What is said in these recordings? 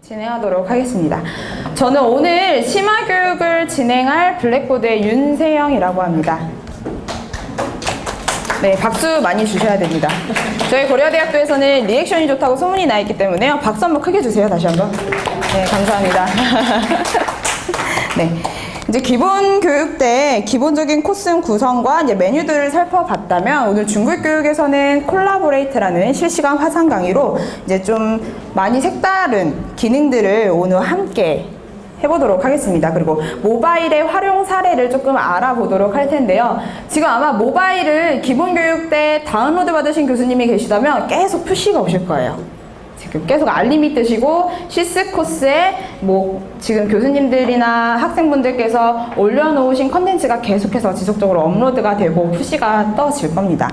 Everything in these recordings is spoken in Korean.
진행하도록 하겠습니다. 저는 오늘 심화교육을 진행할 블랙보드의 윤세영이라고 합니다. 네, 박수 많이 주셔야 됩니다. 저희 고려대학교에서는 리액션이 좋다고 소문이 나 있기 때문에요. 박수 한번 크게 주세요, 다시 한번. 네, 감사합니다. 네. 이제 기본 교육 때 기본적인 코스 구성과 이제 메뉴들을 살펴봤다면 오늘 중급 교육에서는 콜라보레이트라는 실시간 화상 강의로 이제 좀 많이 색다른 기능들을 오늘 함께 해보도록 하겠습니다. 그리고 모바일의 활용 사례를 조금 알아보도록 할 텐데요. 지금 아마 모바일을 기본 교육 때 다운로드 받으신 교수님이 계시다면 계속 푸시가 오실 거예요. 지금 계속 알림이 뜨시고 시스 코스에 지금 교수님들이나 학생분들께서 올려놓으신 컨텐츠가 계속해서 지속적으로 업로드가 되고 푸시가 떠질 겁니다.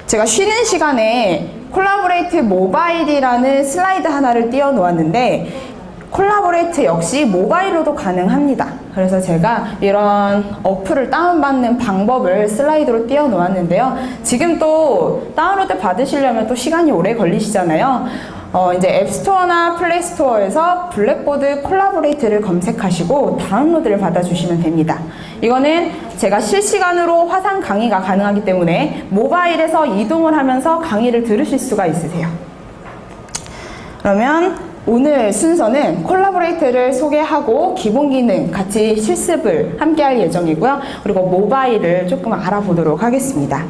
제가 쉬는 시간에 콜라보레이트 모바일이라는 슬라이드 하나를 띄워 놓았는데 콜라보레이트 역시 모바일로도 가능합니다. 그래서 제가 이런 어플을 다운받는 방법을 슬라이드로 띄워 놓았는데요. 지금 또 다운로드 받으시려면 또 시간이 오래 걸리시잖아요. 이제 앱스토어나 플레이스토어에서 블랙보드 콜라보레이트를 검색하시고 다운로드를 받아주시면 됩니다. 이거는 제가 실시간으로 화상 강의가 가능하기 때문에 모바일에서 이동을 하면서 강의를 들으실 수가 있으세요. 그러면 오늘 순서는 콜라보레이트를 소개하고 기본 기능 같이 실습을 함께 할 예정이고요. 그리고 모바일을 조금 알아보도록 하겠습니다.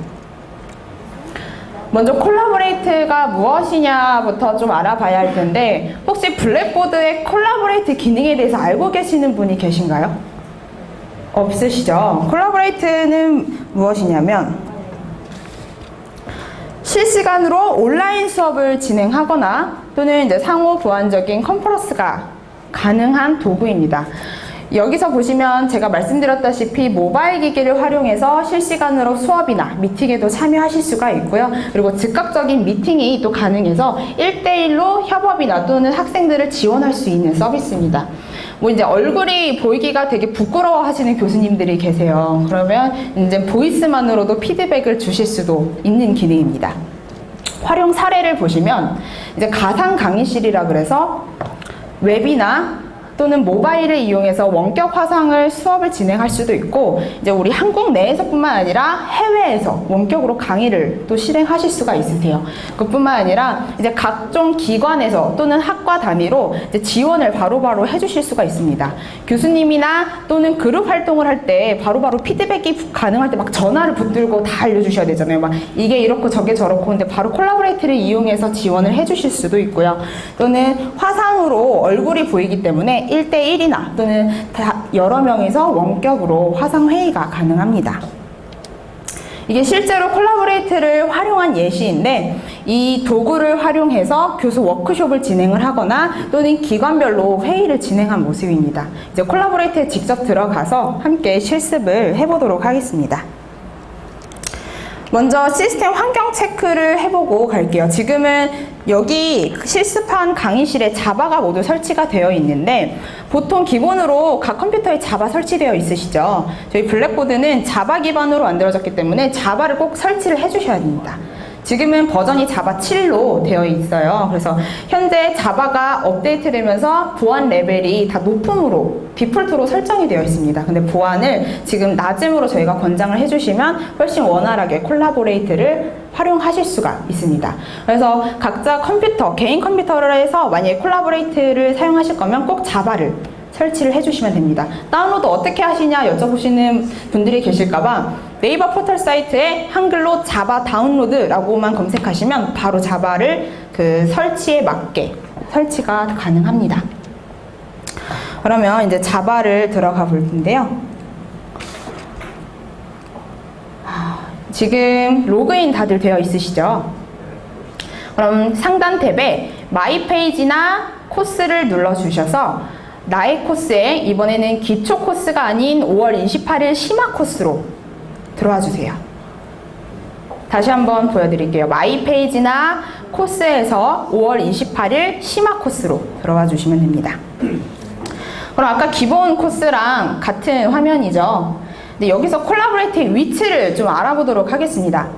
먼저 콜라보레이트가 무엇이냐부터 좀 알아봐야 할 텐데 혹시 블랙보드의 콜라보레이트 기능에 대해서 알고 계시는 분이 계신가요? 없으시죠? 콜라보레이트는 무엇이냐면 실시간으로 온라인 수업을 진행하거나 또는 이제 상호 보완적인 컨퍼런스가 가능한 도구입니다. 여기서 보시면 제가 말씀드렸다시피 모바일 기기를 활용해서 실시간으로 수업이나 미팅에도 참여하실 수가 있고요. 그리고 즉각적인 미팅이 또 가능해서 1대1로 협업이나 또는 학생들을 지원할 수 있는 서비스입니다. 이제 얼굴이 보이기가 되게 부끄러워 하시는 교수님들이 계세요. 그러면 이제 보이스만으로도 피드백을 주실 수도 있는 기능입니다. 활용 사례를 보시면 이제 가상 강의실이라 그래서 웹이나 또는 모바일을 이용해서 원격 화상을 수업을 진행할 수도 있고 이제 우리 한국 내에서뿐만 아니라 해외에서 원격으로 강의를 또 실행하실 수가 있으세요. 그뿐만 아니라 이제 각종 기관에서 또는 학과 단위로 이제 지원을 바로바로 해주실 수가 있습니다. 교수님이나 또는 그룹 활동을 할 때 바로바로 피드백이 가능할 때 막 전화를 붙들고 다 알려주셔야 되잖아요. 막 이게 이렇고 저게 저렇고 근데 바로 콜라보레이트를 이용해서 지원을 해주실 수도 있고요. 또는 화상으로 얼굴이 보이기 때문에 1대1이나 또는 여러 명이서 원격으로 화상회의가 가능합니다. 이게 실제로 콜라보레이트를 활용한 예시인데 이 도구를 활용해서 교수 워크숍을 진행을 하거나 또는 기관별로 회의를 진행한 모습입니다. 이제 콜라보레이트에 직접 들어가서 함께 실습을 해보도록 하겠습니다. 먼저 시스템 환경 체크를 해보고 갈게요. 지금은 여기 실습한 강의실에 자바가 모두 설치가 되어 있는데 보통 기본으로 각 컴퓨터에 자바 설치되어 있으시죠. 저희 블랙보드는 자바 기반으로 만들어졌기 때문에 자바를 꼭 설치를 해주셔야 됩니다. 지금은 버전이 자바 7로 되어 있어요. 그래서 현재 자바가 업데이트되면서 보안 레벨이 다 높음으로 디폴트로 설정이 되어 있습니다. 근데 보안을 지금 낮음으로 저희가 권장을 해주시면 훨씬 원활하게 콜라보레이트를 활용하실 수가 있습니다. 그래서 각자 컴퓨터, 개인 컴퓨터를 해서 만약에 콜라보레이트를 사용하실 거면 꼭 자바를 설치를 해주시면 됩니다. 다운로드 어떻게 하시냐 여쭤보시는 분들이 계실까봐 네이버 포털 사이트에 한글로 자바 다운로드라고만 검색하시면 바로 자바를 그 설치에 맞게 설치가 가능합니다. 그러면 이제 자바를 들어가 볼 텐데요. 지금 로그인 다들 되어 있으시죠? 그럼 상단 탭에 마이 페이지나 코스를 눌러주셔서 나의 코스에 이번에는 기초 코스가 아닌 5월 28일 심화 코스로 들어와 주세요. 다시 한번 보여드릴게요. 마이 페이지나 코스에서 5월 28일 심화 코스로 들어와 주시면 됩니다. 그럼 아까 기본 코스랑 같은 화면이죠. 근데 여기서 콜라보레이트의 위치를 좀 알아보도록 하겠습니다.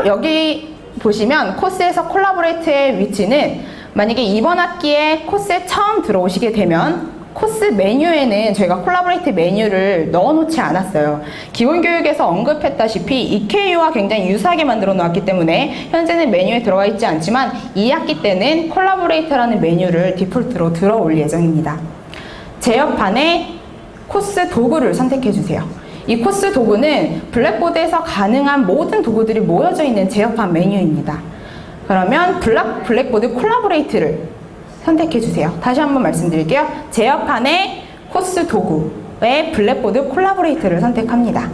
여기 보시면 코스에서 콜라보레이트의 위치는 만약에 이번 학기에 코스에 처음 들어오시게 되면 코스 메뉴에는 저희가 콜라보레이트 메뉴를 넣어놓지 않았어요. 기본교육에서 언급했다시피 EKU와 굉장히 유사하게 만들어 놓았기 때문에 현재는 메뉴에 들어가 있지 않지만 2학기 때는 콜라보레이트라는 메뉴를 디폴트로 들어올 예정입니다. 제협판에 코스 도구를 선택해 주세요. 이 코스 도구는 블랙보드에서 가능한 모든 도구들이 모여져 있는 제협판 메뉴입니다. 그러면 블랙보드 콜라보레이트를 선택해 주세요. 다시 한번 말씀드릴게요. 제협판의 코스 도구의 블랙보드 콜라보레이트를 선택합니다.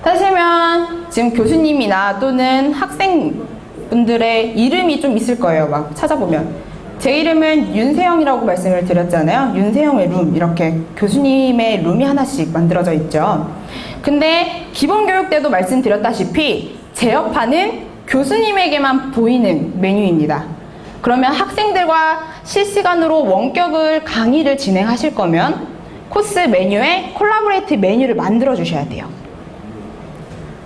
하시면 지금 교수님이나 또는 학생분들의 이름이 좀 있을 거예요. 막 찾아보면 제 이름은 윤세영이라고 말씀을 드렸잖아요. 윤세영의 룸, 이렇게 교수님의 룸이 하나씩 만들어져 있죠. 근데 기본교육 때도 말씀드렸다시피 제협판은 교수님에게만 보이는 메뉴입니다. 그러면 학생들과 실시간으로 원격을 강의를 진행하실 거면 코스 메뉴에 콜라보레이트 메뉴를 만들어 주셔야 돼요.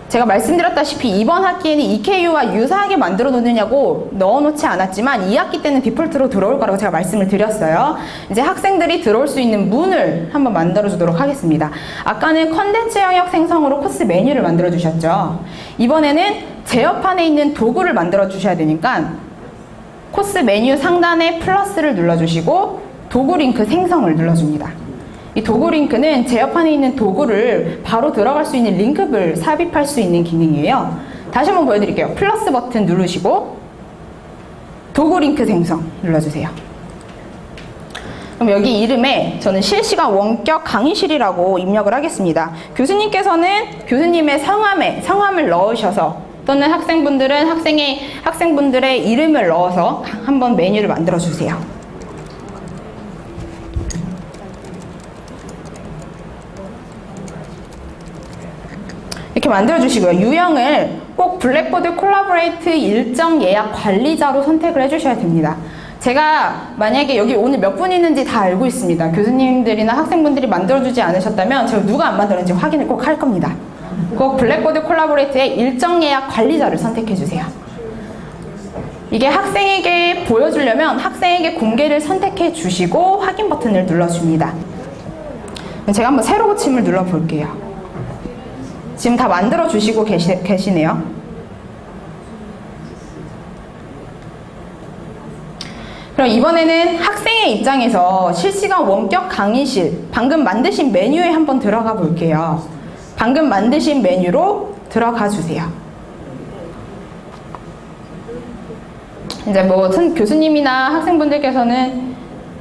제가 말씀드렸다시피 이번 학기에는 EKU와 유사하게 만들어 놓느냐고 넣어놓지 않았지만 2학기 때는 디폴트로 들어올 거라고 제가 말씀을 드렸어요. 이제 학생들이 들어올 수 있는 문을 한번 만들어 주도록 하겠습니다. 아까는 컨텐츠 영역 생성으로 코스 메뉴를 만들어 주셨죠. 이번에는 제협판에 있는 도구를 만들어 주셔야 되니까 코스 메뉴 상단에 플러스를 눌러주시고 도구 링크 생성을 눌러줍니다. 이 도구 링크는 제협판에 있는 도구를 바로 들어갈 수 있는 링크를 삽입할 수 있는 기능이에요. 다시 한번 보여드릴게요. 플러스 버튼 누르시고 도구 링크 생성 눌러주세요. 그럼 여기 이름에 저는 실시간 원격 강의실이라고 입력을 하겠습니다. 교수님께서는 교수님의 성함을 넣으셔서 또는 학생분들은 학생분들의 이름을 넣어서 한번 메뉴를 만들어 주세요. 이렇게 만들어 주시고요. 유형을 꼭 블랙보드 콜라보레이트 일정 예약 관리자로 선택을 해주셔야 됩니다. 제가 만약에 여기 오늘 몇 분 있는지 다 알고 있습니다. 교수님들이나 학생분들이 만들어주지 않으셨다면 제가 누가 안 만들었는지 확인을 꼭 할 겁니다. 꼭 블랙보드 콜라보레이트의 일정 예약 관리자를 선택해 주세요. 이게 학생에게 보여주려면 학생에게 공개를 선택해 주시고 확인 버튼을 눌러줍니다. 제가 한번 새로 고침을 눌러볼게요. 지금 다 만들어 주시고 계시네요. 그럼 이번에는 학생의 입장에서 실시간 원격 강의실 방금 만드신 메뉴에 한번 들어가 볼게요. 방금 만드신 메뉴로 들어가 주세요. 이제 뭐 교수님이나 학생분들께서는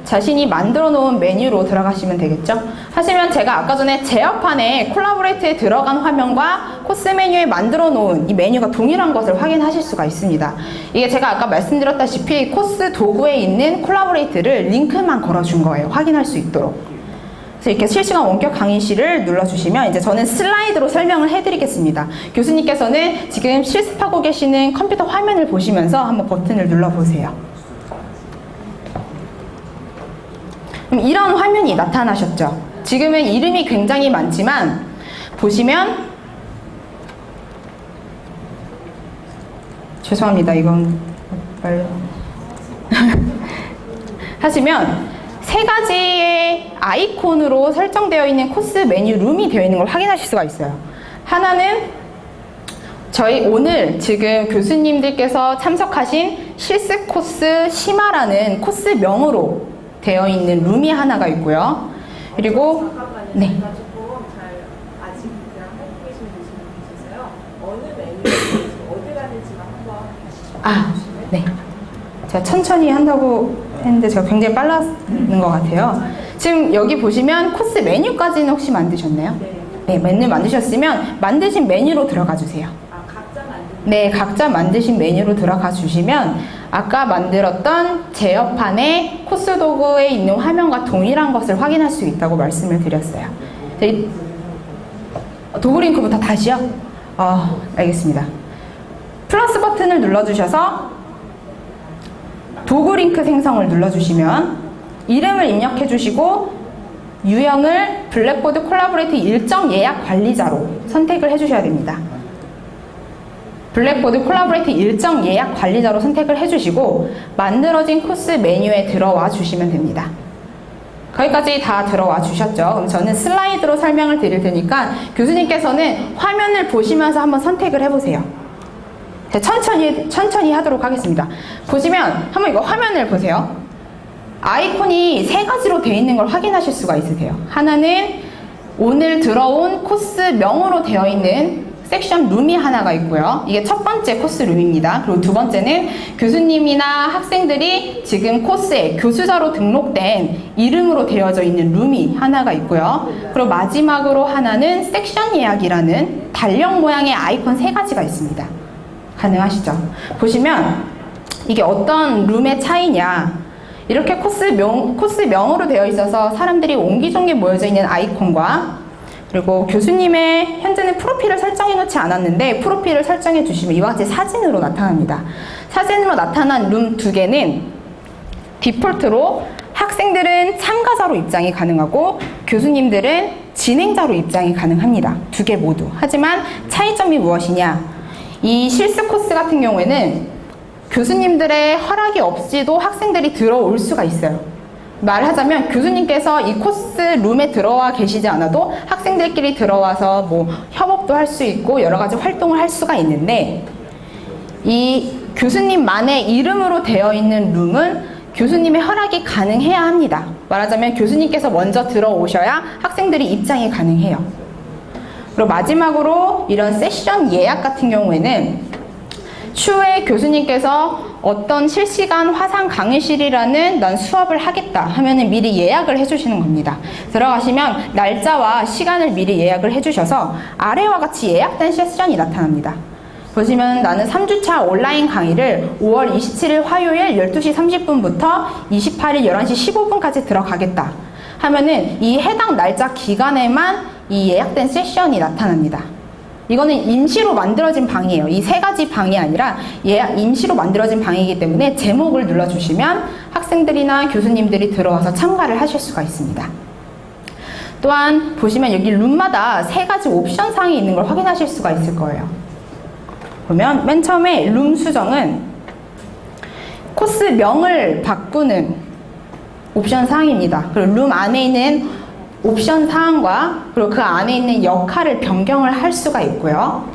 자신이 만들어 놓은 메뉴로 들어가시면 되겠죠. 하시면 제가 아까 전에 제협판에 콜라보레이트에 들어간 화면과 코스 메뉴에 만들어 놓은 이 메뉴가 동일한 것을 확인하실 수가 있습니다. 이게 제가 아까 말씀드렸다시피 코스 도구에 있는 콜라보레이트를 링크만 걸어준 거예요. 확인할 수 있도록. 그래서 이렇게 실시간 원격 강의실을 눌러주시면 이제 저는 슬라이드로 설명을 해드리겠습니다. 교수님께서는 지금 실습하고 계시는 컴퓨터 화면을 보시면서 한번 버튼을 눌러보세요. 그럼 이런 화면이 나타나셨죠? 지금은 이름이 굉장히 많지만 보시면 죄송합니다. 이건 말로 하시면 세 가지의 아이콘으로 설정되어 있는 코스 메뉴 룸이 되어 있는 걸 확인하실 수가 있어요. 하나는 저희 오늘 지금 교수님들께서 참석하신 실습 코스 심화라는 코스명으로 되어 있는 룸이 하나가 있고요. 그리고 네. 아직 그냥 하고 계시는 교수님 계세요. 어느 메뉴에서 어디 가는지만 한번 네. 제가 천천히 한다고 했는데 제가 굉장히 빨랐는 것 같아요. 지금 여기 보시면 코스 메뉴까지는 혹시 만드셨나요? 네, 메뉴 만드셨으면 만드신 메뉴로 들어가 주세요. 각자 만든? 네, 각자 만드신 메뉴로 들어가 주시면 아까 만들었던 제협판의 코스 도구에 있는 화면과 동일한 것을 확인할 수 있다고 말씀을 드렸어요. 도구 링크부터 다시요? 알겠습니다. 플러스 버튼을 눌러주셔서 도구 링크 생성을 눌러주시면 이름을 입력해 주시고 유형을 블랙보드 콜라보레이트 일정 예약 관리자로 선택을 해주셔야 됩니다. 블랙보드 콜라보레이트 일정 예약 관리자로 선택을 해주시고 만들어진 코스 메뉴에 들어와 주시면 됩니다. 거기까지 다 들어와 주셨죠? 그럼 저는 슬라이드로 설명을 드릴 테니까 교수님께서는 화면을 보시면서 한번 선택을 해보세요. 천천히 하도록 하겠습니다. 보시면 한번 이거 화면을 보세요. 아이콘이 세 가지로 되어 있는 걸 확인하실 수가 있으세요. 하나는 오늘 들어온 코스명으로 되어 있는 섹션 룸이 하나가 있고요. 이게 첫 번째 코스 룸입니다. 그리고 두 번째는 교수님이나 학생들이 지금 코스에 교수자로 등록된 이름으로 되어져 있는 룸이 하나가 있고요. 그리고 마지막으로 하나는 섹션 예약이라는 달력 모양의 아이콘 세 가지가 있습니다. 가능하시죠? 보시면 이게 어떤 룸의 차이냐, 이렇게 코스명으로 되어 있어서 사람들이 옹기종기 모여져 있는 아이콘과 그리고 교수님의 현재는 프로필을 설정해 놓지 않았는데 프로필을 설정해 주시면 이와 같이 사진으로 나타납니다. 사진으로 나타난 룸 두 개는 디폴트로 학생들은 참가자로 입장이 가능하고 교수님들은 진행자로 입장이 가능합니다. 두 개 모두. 하지만 차이점이 무엇이냐? 이 실습 코스 같은 경우에는 교수님들의 허락이 없이도 학생들이 들어올 수가 있어요. 말하자면 교수님께서 이 코스 룸에 들어와 계시지 않아도 학생들끼리 들어와서 뭐 협업도 할 수 있고 여러 가지 활동을 할 수가 있는데, 이 교수님만의 이름으로 되어 있는 룸은 교수님의 허락이 가능해야 합니다. 말하자면 교수님께서 먼저 들어오셔야 학생들이 입장이 가능해요. 그리고 마지막으로 이런 세션 예약 같은 경우에는 추후에 교수님께서 어떤 실시간 화상 강의실이라는 난 수업을 하겠다 하면은 미리 예약을 해주시는 겁니다. 들어가시면 날짜와 시간을 미리 예약을 해주셔서 아래와 같이 예약된 세션이 나타납니다. 보시면 나는 3주차 온라인 강의를 5월 27일 화요일 12시 30분부터 28일 11시 15분까지 들어가겠다 하면은 이 해당 날짜 기간에만 이 예약된 세션이 나타납니다. 이거는 임시로 만들어진 방이에요. 이 세 가지 방이 아니라 임시로 만들어진 방이기 때문에 제목을 눌러주시면 학생들이나 교수님들이 들어와서 참가를 하실 수가 있습니다. 또한 보시면 여기 룸마다 세 가지 옵션 사항이 있는 걸 확인하실 수가 있을 거예요. 보면 맨 처음에 룸 수정은 코스명을 바꾸는 옵션 사항입니다. 그리고 룸 안에 있는 옵션 사항과 그리고 그 안에 있는 역할을 변경을 할 수가 있고요.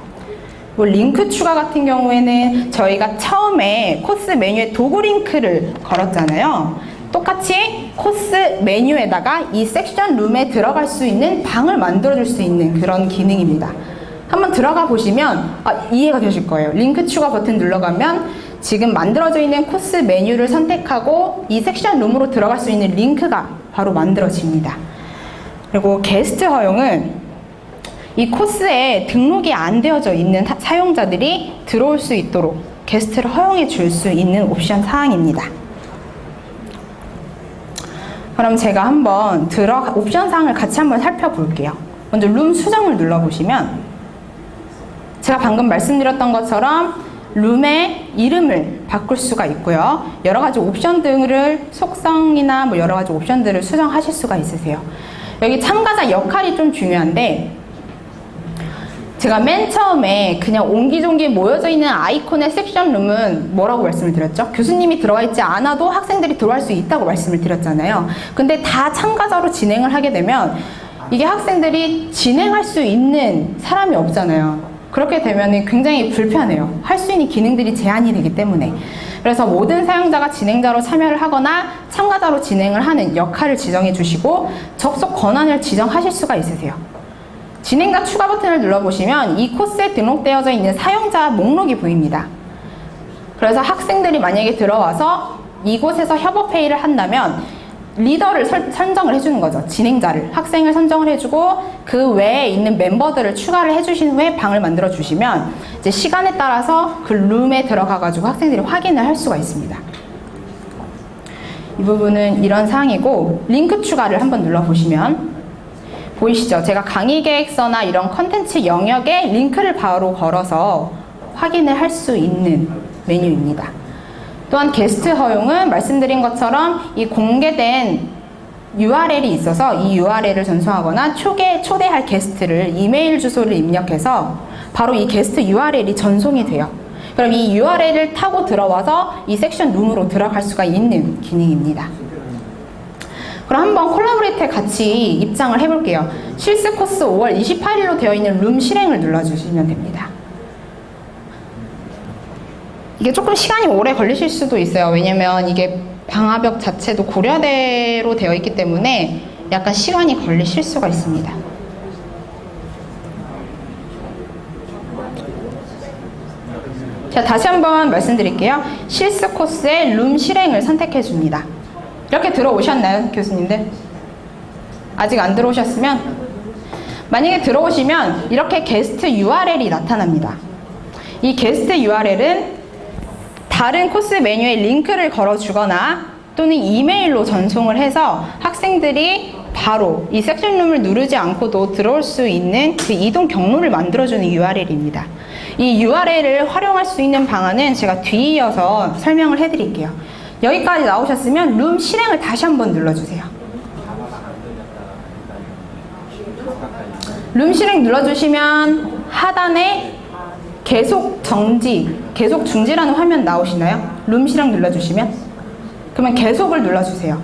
뭐 링크 추가 같은 경우에는 저희가 처음에 코스 메뉴에 도구 링크를 걸었잖아요. 똑같이 코스 메뉴에다가 이 섹션 룸에 들어갈 수 있는 방을 만들어줄 수 있는 그런 기능입니다. 한번 들어가 보시면 이해가 되실 거예요. 링크 추가 버튼 눌러가면 지금 만들어져 있는 코스 메뉴를 선택하고 이 섹션 룸으로 들어갈 수 있는 링크가 바로 만들어집니다. 그리고 게스트 허용은 이 코스에 등록이 안 되어져 있는 사용자들이 들어올 수 있도록 게스트를 허용해 줄 수 있는 옵션 사항입니다. 그럼 제가 한번 옵션 사항을 같이 한번 살펴볼게요. 먼저 룸 수정을 눌러보시면 제가 방금 말씀드렸던 것처럼 룸의 이름을 바꿀 수가 있고요. 여러 가지 옵션들을 속성이나 뭐 여러 가지 옵션들을 수정하실 수가 있으세요. 여기 참가자 역할이 좀 중요한데 제가 맨 처음에 그냥 옹기종기 모여져 있는 아이콘의 섹션 룸은 뭐라고 말씀을 드렸죠? 교수님이 들어가 있지 않아도 학생들이 들어갈 수 있다고 말씀을 드렸잖아요. 근데 다 참가자로 진행을 하게 되면 이게 학생들이 진행할 수 있는 사람이 없잖아요. 그렇게 되면 굉장히 불편해요. 할 수 있는 기능들이 제한이 되기 때문에. 그래서 모든 사용자가 진행자로 참여를 하거나 참가자로 진행을 하는 역할을 지정해 주시고 접속 권한을 지정하실 수가 있으세요. 진행자 추가 버튼을 눌러보시면 이 코스에 등록되어져 있는 사용자 목록이 보입니다. 그래서 학생들이 만약에 들어와서 이곳에서 협업회의를 한다면 리더를 선정을 해주는 거죠. 진행자를. 학생을 선정을 해주고 그 외에 있는 멤버들을 추가를 해주신 후에 방을 만들어 주시면 이제 시간에 따라서 그 룸에 들어가가지고 학생들이 확인을 할 수가 있습니다. 이 부분은 이런 사항이고 링크 추가를 한번 눌러보시면 보이시죠? 제가 강의 계획서나 이런 컨텐츠 영역에 링크를 바로 걸어서 확인을 할 수 있는 메뉴입니다. 또한 게스트 허용은 말씀드린 것처럼 이 공개된 URL이 있어서 이 URL을 전송하거나 초대할 게스트를 이메일 주소를 입력해서 바로 이 게스트 URL이 전송이 돼요. 그럼 이 URL을 타고 들어와서 이 섹션 룸으로 들어갈 수가 있는 기능입니다. 그럼 한번 콜라보레이터에 같이 입장을 해볼게요. 실습 코스 5월 28일로 되어 있는 룸 실행을 눌러주시면 됩니다. 이게 조금 시간이 오래 걸리실 수도 있어요. 왜냐면 이게 방화벽 자체도 고려대로 되어 있기 때문에 약간 시간이 걸리실 수가 있습니다. 자, 다시 한번 말씀드릴게요. 실습 코스의 룸 실행을 선택해 줍니다. 이렇게 들어오셨나요, 교수님들? 아직 안 들어오셨으면 만약에 들어오시면 이렇게 게스트 URL이 나타납니다. 이 게스트 URL은 다른 코스 메뉴에 링크를 걸어주거나 또는 이메일로 전송을 해서 학생들이 바로 이 섹션룸을 누르지 않고도 들어올 수 있는 그 이동 경로를 만들어주는 URL입니다. 이 URL을 활용할 수 있는 방안은 제가 뒤이어서 설명을 해드릴게요. 여기까지 나오셨으면 룸 실행을 다시 한번 눌러주세요. 룸 실행 눌러주시면 하단에 계속 정지, 계속 중지라는 화면 나오시나요? 룸 실행 눌러주시면 그러면 계속을 눌러주세요.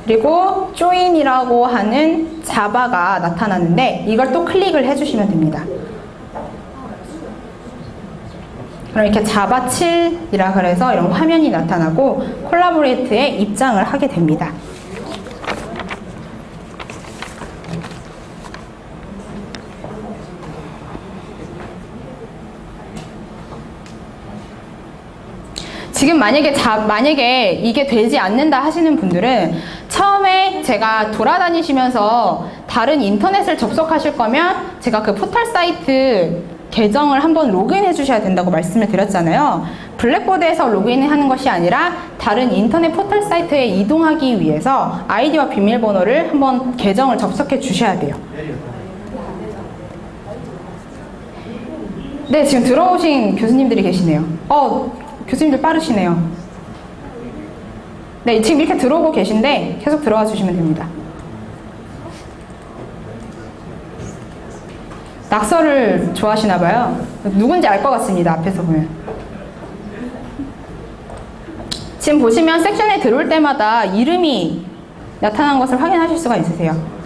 그리고 join이라고 하는 자바가 나타나는데 이걸 또 클릭을 해주시면 됩니다. 그럼 이렇게 자바 7이라 그래서 이런 화면이 나타나고 콜라보레이트에 입장을 하게 됩니다. 지금 만약에 이게 되지 않는다 하시는 분들은 처음에 제가 돌아다니시면서 다른 인터넷을 접속하실 거면 제가 그 포털 사이트 계정을 한번 로그인해 주셔야 된다고 말씀을 드렸잖아요. 블랙보드에서 로그인하는 것이 아니라 다른 인터넷 포털 사이트에 이동하기 위해서 아이디와 비밀번호를 한번 계정을 접속해 주셔야 돼요. 네, 지금 들어오신 교수님들이 계시네요. 교수님들 빠르시네요. 네, 지금 이렇게 들어오고 계신데 계속 들어와 주시면 됩니다. 낙서를 좋아하시나 봐요. 누군지 알 것 같습니다. 앞에서 보면. 지금 보시면 섹션에 들어올 때마다 이름이 나타난 것을 확인하실 수가 있으세요.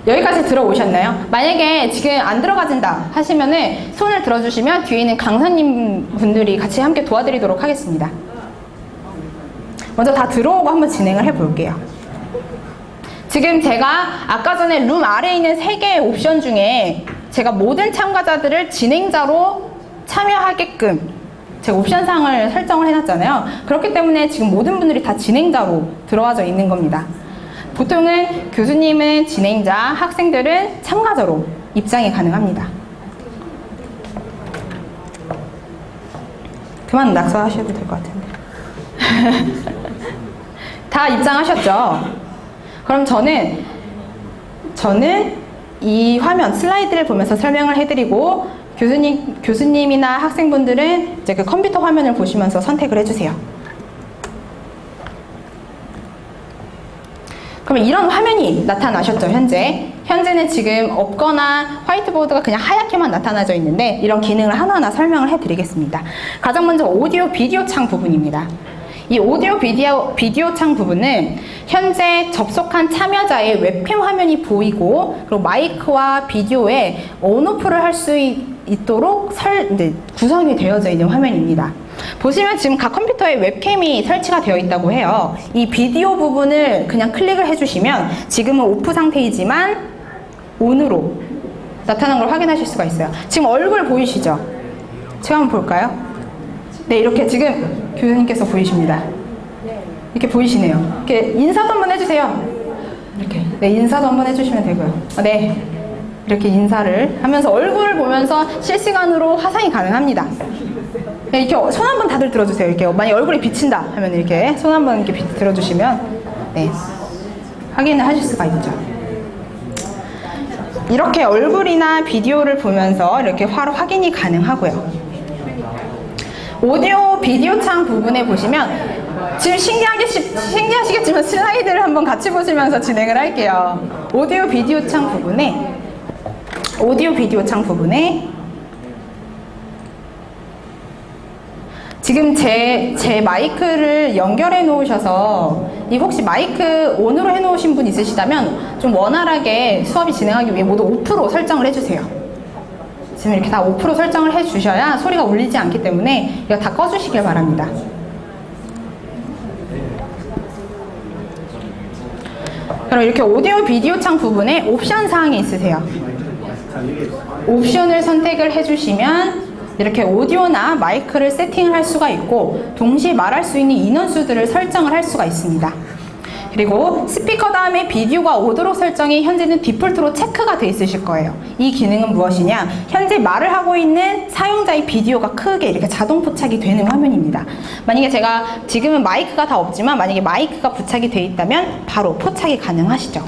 여기까지 들어오셨나요? 만약에 지금 안 들어가진다 하시면은 손을 들어주시면 뒤에 있는 강사님 분들이 같이 함께 도와드리도록 하겠습니다. 먼저 다 들어오고 한번 진행을 해볼게요. 지금 제가 아까 전에 룸 아래에 있는 3개의 옵션 중에 제가 모든 참가자들을 진행자로 참여하게끔 제가 옵션상을 설정을 해놨잖아요. 그렇기 때문에 지금 모든 분들이 다 진행자로 들어와져 있는 겁니다. 보통은 교수님은 진행자, 학생들은 참가자로 입장이 가능합니다. 그만 낙서하셔도 될 것 같은데. 다 입장하셨죠? 그럼 저는 이 화면 슬라이드를 보면서 설명을 해드리고 교수님이나 학생분들은 이제 그 컴퓨터 화면을 보시면서 선택을 해주세요. 그러면 이런 화면이 나타나셨죠, 현재는 지금 없거나 화이트보드가 그냥 하얗게만 나타나져 있는데 이런 기능을 하나하나 설명을 해드리겠습니다. 가장 먼저 오디오 비디오 창 부분입니다. 이 오디오 비디오 창 부분은 현재 접속한 참여자의 웹캠 화면이 보이고 그리고 마이크와 비디오에 온오프를 할 수 있도록 구성이 되어져 있는 화면입니다. 보시면 지금 각 컴퓨터에 웹캠이 설치가 되어 있다고 해요. 이 비디오 부분을 그냥 클릭을 해주시면 지금은 오프 상태이지만 온으로 나타난 걸 확인하실 수가 있어요. 지금 얼굴 보이시죠? 제가 한번 볼까요? 네, 이렇게 지금 교수님께서 보이십니다. 이렇게 보이시네요. 이렇게 인사도 한번 해주세요. 이렇게. 네, 인사도 한번 해주시면 되고요. 네. 이렇게 인사를 하면서 얼굴을 보면서 실시간으로 화상이 가능합니다. 네, 이렇게 손 한번 다들 들어주세요. 이렇게 만약 얼굴이 비친다 하면 이렇게 손 한번 이렇게 들어주시면 네, 확인을 하실 수가 있죠. 이렇게 얼굴이나 비디오를 보면서 이렇게 확인이 가능하고요. 오디오 비디오 창 부분에 보시면 지금 신기하시겠지만 슬라이드를 한번 같이 보시면서 진행을 할게요. 오디오 비디오 창 부분에 지금 제 마이크를 연결해 놓으셔서 이 혹시 마이크 온으로 해 놓으신 분 있으시다면 좀 원활하게 수업이 진행하기 위해 모두 5% 설정을 해주세요. 지금 이렇게 다 5% 설정을 해 주셔야 소리가 울리지 않기 때문에 이거 다 꺼주시길 바랍니다. 그럼 이렇게 오디오 비디오 창 부분에 옵션 사항이 있으세요. 옵션을 선택을 해주시면 이렇게 오디오나 마이크를 세팅을 할 수가 있고 동시에 말할 수 있는 인원수들을 설정을 할 수가 있습니다. 그리고 스피커 다음에 비디오가 오도록 설정이 현재는 디폴트로 체크가 돼 있으실 거예요. 이 기능은 무엇이냐? 현재 말을 하고 있는 사용자의 비디오가 크게 이렇게 자동 포착이 되는 화면입니다. 만약에 제가 지금은 마이크가 다 없지만 만약에 마이크가 부착이 돼 있다면 바로 포착이 가능하시죠.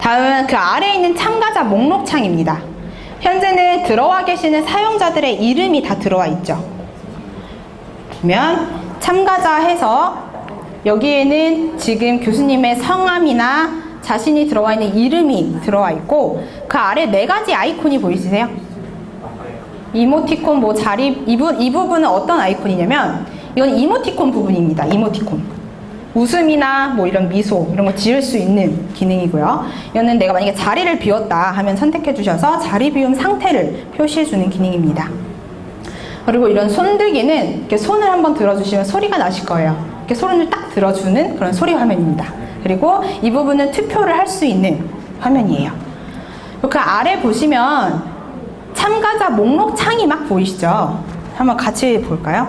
다음은 그 아래에 있는 참가자 목록 창입니다. 현재는 들어와 계시는 사용자들의 이름이 다 들어와 있죠. 보면 참가자 해서 여기에는 지금 교수님의 성함이나 자신이 들어와 있는 이름이 들어와 있고 그 아래 4가지 아이콘이 보이시세요? 이모티콘, 이 부분은 어떤 아이콘이냐면 이건 이모티콘 부분입니다. 이모티콘. 웃음이나 이런 미소 이런 거 지을 수 있는 기능이고요. 이거는 내가 만약에 자리를 비웠다 하면 선택해 주셔서 자리 비움 상태를 표시해 주는 기능입니다. 그리고 이런 손들기는 이렇게 손을 한번 들어주시면 소리가 나실 거예요. 이렇게 손을 딱 들어주는 그런 소리 화면입니다. 그리고 이 부분은 투표를 할 수 있는 화면이에요. 그 아래 보시면 참가자 목록 창이 막 보이시죠? 한번 같이 볼까요?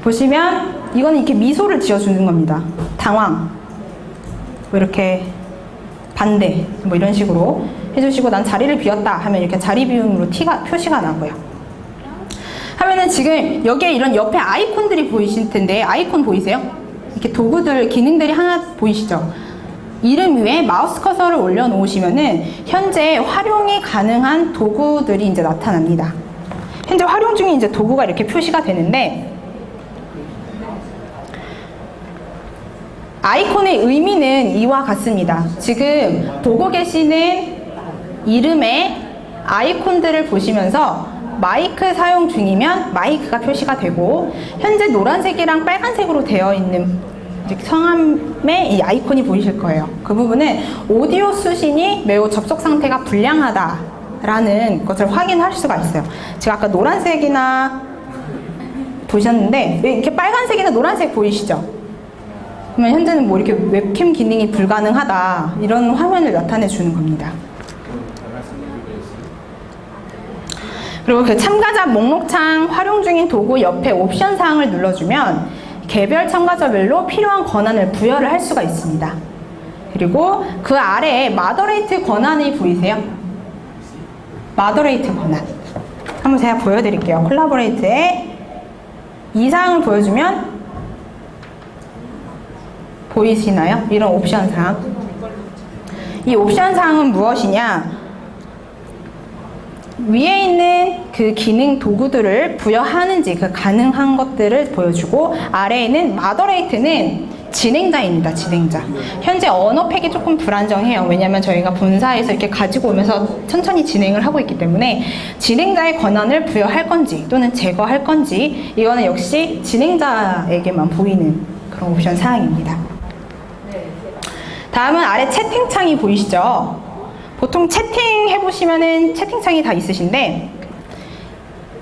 보시면 이거는 이렇게 미소를 지어주는 겁니다. 당황, 이렇게 반대, 이런 식으로 해주시고 난 자리를 비웠다 하면 이렇게 자리 비움으로 표시가 나고요. 하면은 지금 여기에 이런 옆에 아이콘들이 보이실 텐데 아이콘 보이세요? 이렇게 도구들, 기능들이 하나 보이시죠? 이름 위에 마우스 커서를 올려놓으시면은 현재 활용이 가능한 도구들이 이제 나타납니다. 현재 활용 중인 이제 도구가 이렇게 표시가 되는데 아이콘의 의미는 이와 같습니다. 지금 보고 계시는 이름의 아이콘들을 보시면서 마이크 사용 중이면 마이크가 표시가 되고 현재 노란색이랑 빨간색으로 되어 있는 성함의 이 아이콘이 보이실 거예요. 그 부분은 오디오 수신이 매우 접속 상태가 불량하다라는 것을 확인할 수가 있어요. 제가 아까 노란색이나 보셨는데 이렇게 빨간색이나 노란색 보이시죠? 그러면 현재는 이렇게 웹캠 기능이 불가능하다 이런 화면을 나타내 주는 겁니다. 그리고 그 참가자 목록창 활용 중인 도구 옆에 옵션 사항을 눌러주면 개별 참가자별로 필요한 권한을 부여를 할 수가 있습니다. 그리고 그 아래에 마더레이트 권한이 보이세요? 마더레이트 권한. 한번 제가 보여드릴게요. 콜라보레이트에 이 사항을 보여주면 보이시나요? 이런 옵션 사항. 이 옵션 사항은 무엇이냐? 위에 있는 그 기능 도구들을 부여하는지 그 가능한 것들을 보여주고 아래에는 마더레이트는 진행자입니다. 진행자. 현재 언어팩이 조금 불안정해요. 왜냐하면 저희가 본사에서 이렇게 가지고 오면서 천천히 진행을 하고 있기 때문에 진행자의 권한을 부여할 건지 또는 제거할 건지 이거는 역시 진행자에게만 보이는 그런 옵션 사항입니다. 다음은 아래 채팅창이 보이시죠? 보통 채팅 해보시면은 채팅창이 다 있으신데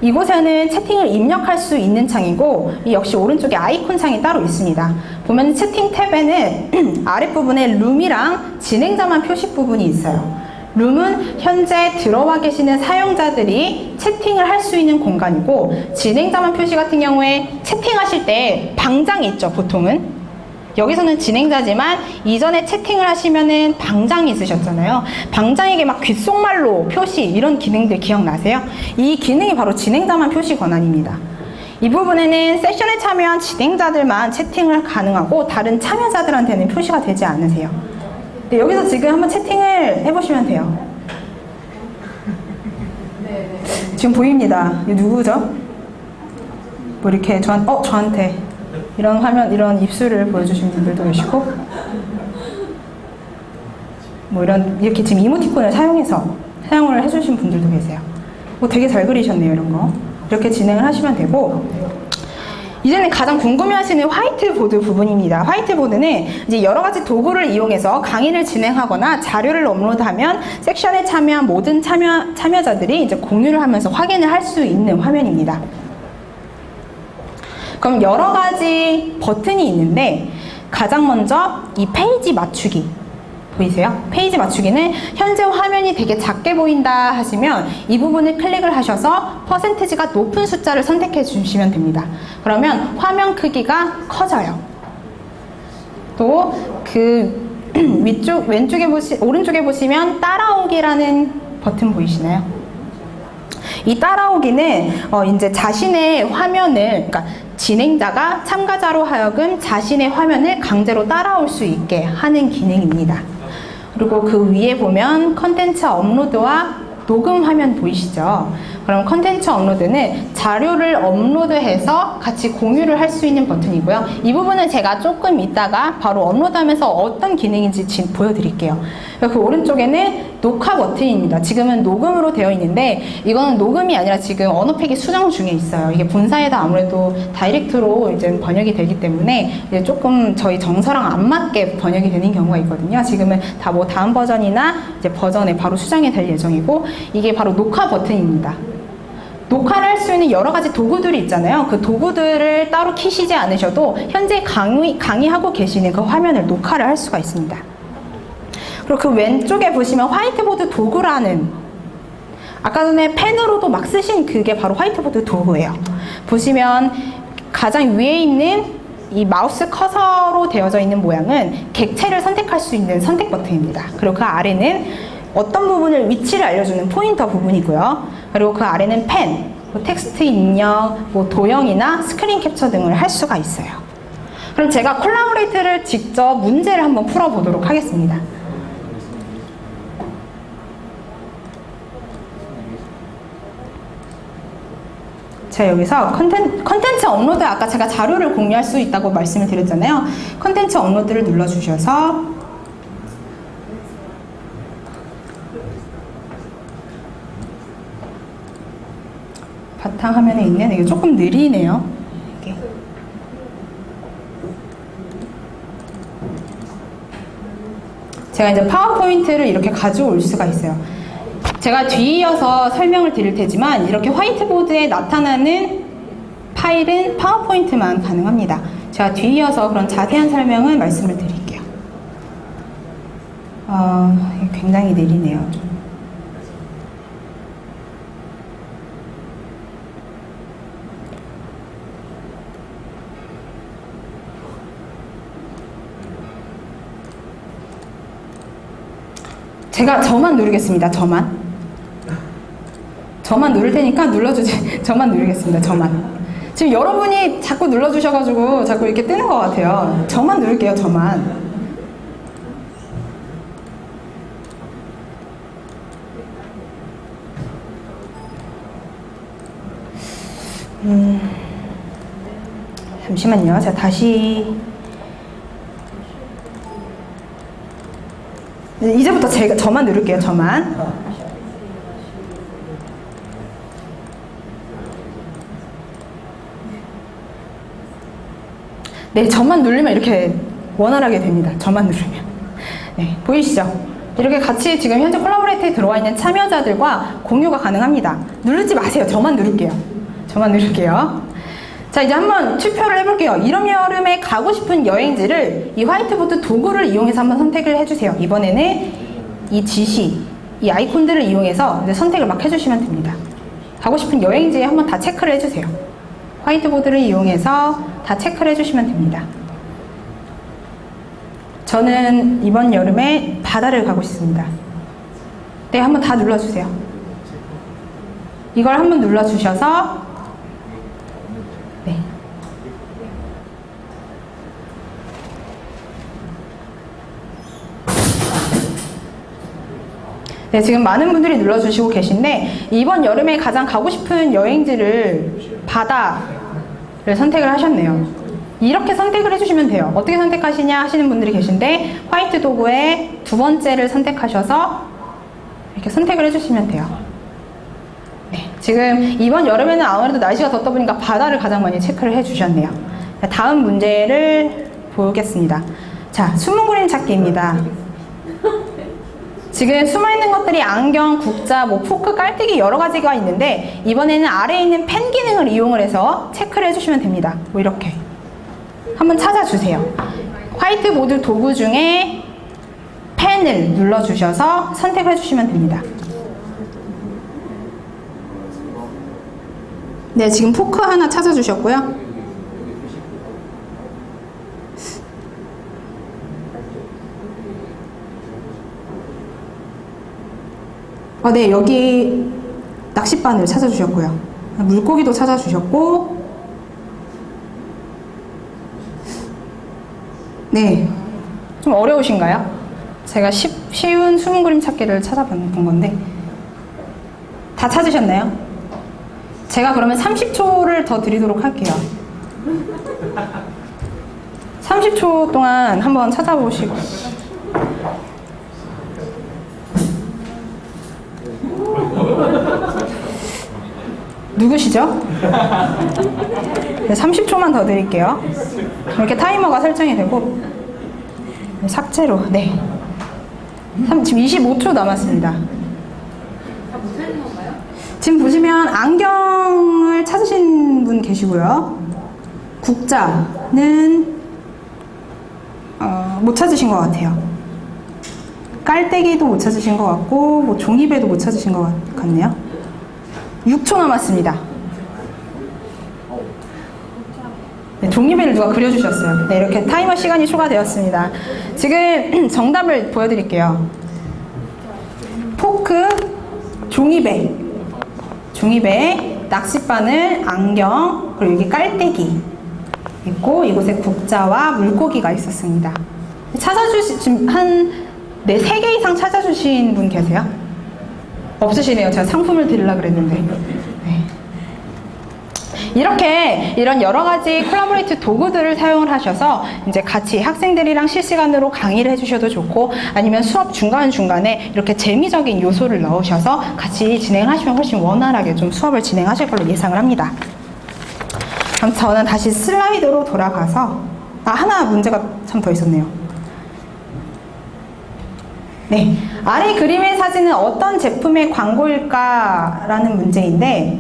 이곳에는 채팅을 입력할 수 있는 창이고 이 역시 오른쪽에 아이콘 창이 따로 있습니다. 보면 채팅 탭에는 아랫부분에 룸이랑 진행자만 표시 부분이 있어요. 룸은 현재 들어와 계시는 사용자들이 채팅을 할 수 있는 공간이고 진행자만 표시 같은 경우에 채팅하실 때 방장이 있죠. 보통은 여기서는 진행자지만 이전에 채팅을 하시면은 방장이 있으셨잖아요. 방장에게 막 귓속말로 표시 이런 기능들 기억나세요? 이 기능이 바로 진행자만 표시 권한입니다. 이 부분에는 세션에 참여한 진행자들만 채팅을 가능하고 다른 참여자들한테는 표시가 되지 않으세요. 네, 여기서 지금 한번 채팅을 해보시면 돼요. 지금 보입니다. 누구죠? 뭐 이렇게 저한테 이런 화면, 이런 입술을 보여주신 분들도 계시고, 뭐 이렇게 지금 이모티콘을 사용을 해주신 분들도 계세요. 뭐 되게 잘 그리셨네요, 이런 거. 이렇게 진행을 하시면 되고, 이제는 가장 궁금해하시는 화이트보드 부분입니다. 화이트보드는 이제 여러 가지 도구를 이용해서 강의를 진행하거나 자료를 업로드하면 섹션에 참여한 모든 참여자들이 이제 공유를 하면서 확인을 할 수 있는 화면입니다. 그럼 여러 가지 버튼이 있는데 가장 먼저 이 페이지 맞추기 보이세요? 페이지 맞추기는 현재 화면이 되게 작게 보인다 하시면 이 부분을 클릭을 하셔서 퍼센티지가 높은 숫자를 선택해 주시면 됩니다. 그러면 화면 크기가 커져요. 또 그 오른쪽에 보시면 따라오기라는 버튼 보이시나요? 이 따라오기는 이제 자신의 화면을, 그러니까 진행자가 참가자로 하여금 자신의 화면을 강제로 따라올 수 있게 하는 기능입니다. 그리고 그 위에 보면 컨텐츠 업로드와 녹음 화면 보이시죠? 그럼 컨텐츠 업로드는 자료를 업로드해서 같이 공유를 할 수 있는 버튼이고요. 이 부분은 제가 조금 이따가 바로 업로드하면서 어떤 기능인지 지금 보여드릴게요. 그 오른쪽에는 녹화 버튼입니다. 지금은 녹음으로 되어 있는데 이거는 녹음이 아니라 지금 언어팩이 수정 중에 있어요. 이게 본사에다 아무래도 다이렉트로 이제 번역이 되기 때문에 이제 조금 저희 정서랑 안 맞게 번역이 되는 경우가 있거든요. 지금은 다 뭐 다음 버전이나 이제 버전에 바로 수정이 될 예정이고, 이게 바로 녹화 버튼입니다. 녹화를 할 수 있는 여러 가지 도구들이 있잖아요. 그 도구들을 따로 키시지 않으셔도 현재 강의하고 계시는 그 화면을 녹화를 할 수가 있습니다. 그리고 그 왼쪽에 보시면 화이트보드 도구라는, 아까 전에 펜으로도 막 쓰신 그게 바로 화이트보드 도구예요. 보시면 가장 위에 있는 이 마우스 커서로 되어져 있는 모양은 객체를 선택할 수 있는 선택 버튼입니다. 그리고 그 아래는 어떤 부분을 위치를 알려주는 포인터 부분이고요. 그리고 그 아래는 펜, 뭐 텍스트 입력, 뭐 도형이나 스크린 캡처 등을 할 수가 있어요. 그럼 제가 콜라보레이트를 직접 문제를 한번 풀어보도록 하겠습니다. 자, 여기서 컨텐츠 업로드, 아까 제가 자료를 공유할 수 있다고 말씀을 드렸잖아요. 컨텐츠 업로드를 눌러주셔서 바탕화면에 있는, 이게 조금 느리네요. 이게. 제가 이제 파워포인트를 이렇게 가져올 수가 있어요. 제가 뒤이어서 설명을 드릴 테지만 이렇게 화이트보드에 나타나는 파일은 파워포인트만 가능합니다. 제가 뒤이어서 그런 자세한 설명은 말씀을 드릴게요. 굉장히 느리네요. 제가 저만 누르겠습니다. 저만 누를 테니까 눌러주세요. 저만 누르겠습니다. 지금 여러분이 자꾸 눌러주셔가지고 자꾸 이렇게 뜨는 것 같아요. 저만 누를게요. 저만. 잠시만요. 제가 다시. 이제부터 저만 누를게요. 저만. 네, 저만 누르면 이렇게 원활하게 됩니다. 저만 누르면. 네, 보이시죠? 이렇게 같이 지금 현재 콜라보레이트에 들어와 있는 참여자들과 공유가 가능합니다. 누르지 마세요. 저만 누를게요. 자, 이제 한번 투표를 해볼게요. 이런 여름에 가고 싶은 여행지를 이 화이트보드 도구를 이용해서 한번 선택을 해주세요. 이번에는 이 지시, 이 아이콘들을 이용해서 이제 선택을 막 해주시면 됩니다. 가고 싶은 여행지에 한번 다 체크를 해주세요. 화이트보드를 이용해서 다 체크를 해주시면 됩니다. 저는 이번 여름에 바다를 가고 싶습니다. 네, 한번 다 눌러주세요. 이걸 한번 눌러주셔서 네. 네, 지금 많은 분들이 눌러주시고 계신데 이번 여름에 가장 가고 싶은 여행지를 바다, 선택을 하셨네요. 이렇게 선택을 해주시면 돼요. 어떻게 선택하시냐 하시는 분들이 계신데 화이트 도구의 두 번째를 선택하셔서 이렇게 선택을 해주시면 돼요. 네, 지금 이번 여름에는 아무래도 날씨가 덥다 보니까 바다를 가장 많이 체크를 해주셨네요. 다음 문제를 보겠습니다. 자, 숨은 그림 찾기입니다. 지금 숨어있는 것들이 안경, 국자, 뭐 포크, 깔때기 여러 가지가 있는데 이번에는 아래에 있는 펜 기능을 이용을 해서 체크를 해주시면 됩니다. 뭐 이렇게 한번 찾아주세요. 화이트보드 도구 중에 펜을 눌러주셔서 선택을 해주시면 됩니다. 네, 지금 포크 하나 찾아주셨고요. 네, 여기 낚싯바늘 찾아주셨고요. 물고기도 찾아주셨고, 네, 좀 어려우신가요? 제가 쉬운 숨은 그림 찾기를 찾아본 건데 다 찾으셨나요? 제가 그러면 30초를 더 드리도록 할게요. 30초 동안 한번 찾아보시고. 누구시죠? 네, 30초만 더 드릴게요. 이렇게 타이머가 설정이 되고 네, 삭제로. 네. 지금 25초 남았습니다. 지금 보시면 안경을 찾으신 분 계시고요. 국자는 못 찾으신 것 같아요. 깔때기도 못 찾으신 것 같고 뭐 종이배도 못 찾으신 것 같네요. 6초 남았습니다. 네, 종이배를 누가 그려주셨어요. 네, 이렇게 타이머 시간이 초과되었습니다. 지금 정답을 보여드릴게요. 포크, 종이배, 낚싯바늘, 안경, 그리고 여기 깔때기 있고 이곳에 국자와 물고기가 있었습니다. 지금 한 3개 이상 찾아주신 분 계세요? 없으시네요. 제가 상품을 드리려고 그랬는데. 네. 이렇게 이런 여러 가지 콜라보레이트 도구들을 사용을 하셔서 이제 같이 학생들이랑 실시간으로 강의를 해주셔도 좋고 아니면 수업 중간중간에 이렇게 재미적인 요소를 넣으셔서 같이 진행을 하시면 훨씬 원활하게 좀 수업을 진행하실 걸로 예상을 합니다. 그럼 저는 다시 슬라이드로 돌아가서 하나 문제가 참 더 있었네요. 네, 아래 그림의 사진은 어떤 제품의 광고일까라는 문제인데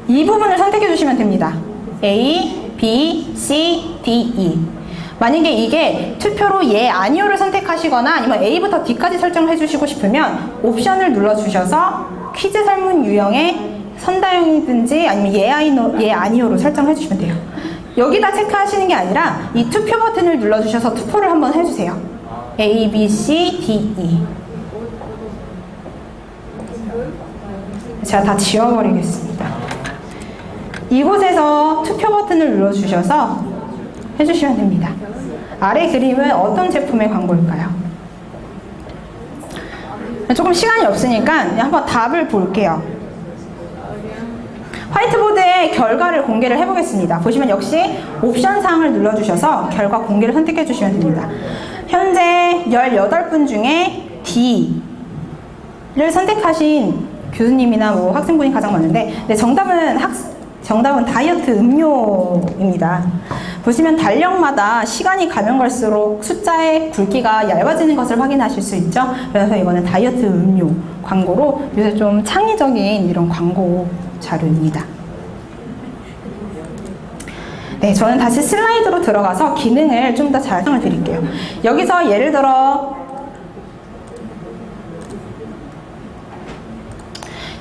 이 부분을 선택해 주시면 됩니다. A, B, C, D, E. 만약에 이게 투표로 예, 아니오를 선택하시거나 아니면 A부터 D까지 설정을 해주시고 싶으면 옵션을 눌러주셔서 퀴즈 설문 유형의 선다형이든지 아니면 예, 아니오로 설정해 주시면 돼요. 여기다 체크하시는 게 아니라 이 투표 버튼을 눌러주셔서 투표를 한번 해주세요. A, B, C, D, E. 제가 다 지워버리겠습니다. 이곳에서 투표 버튼을 눌러주셔서 해주시면 됩니다. 아래 그림은 어떤 제품의 광고일까요? 조금 시간이 없으니까 한번 답을 볼게요. 화이트보드에 결과를 공개를 해보겠습니다. 보시면 역시 옵션 사항을 눌러주셔서 결과 공개를 선택해 주시면 됩니다. 현재 18분 중에 D를 선택하신 교수님이나 뭐 학생분이 가장 많은데 네, 정답은 다이어트 음료입니다. 보시면 달력마다 시간이 가면 갈수록 숫자의 굵기가 얇아지는 것을 확인하실 수 있죠. 그래서 이거는 다이어트 음료 광고로 요새 좀 창의적인 이런 광고 자료입니다. 네, 저는 다시 슬라이드로 들어가서 기능을 좀 더 잘 설명을 드릴게요. 여기서 예를 들어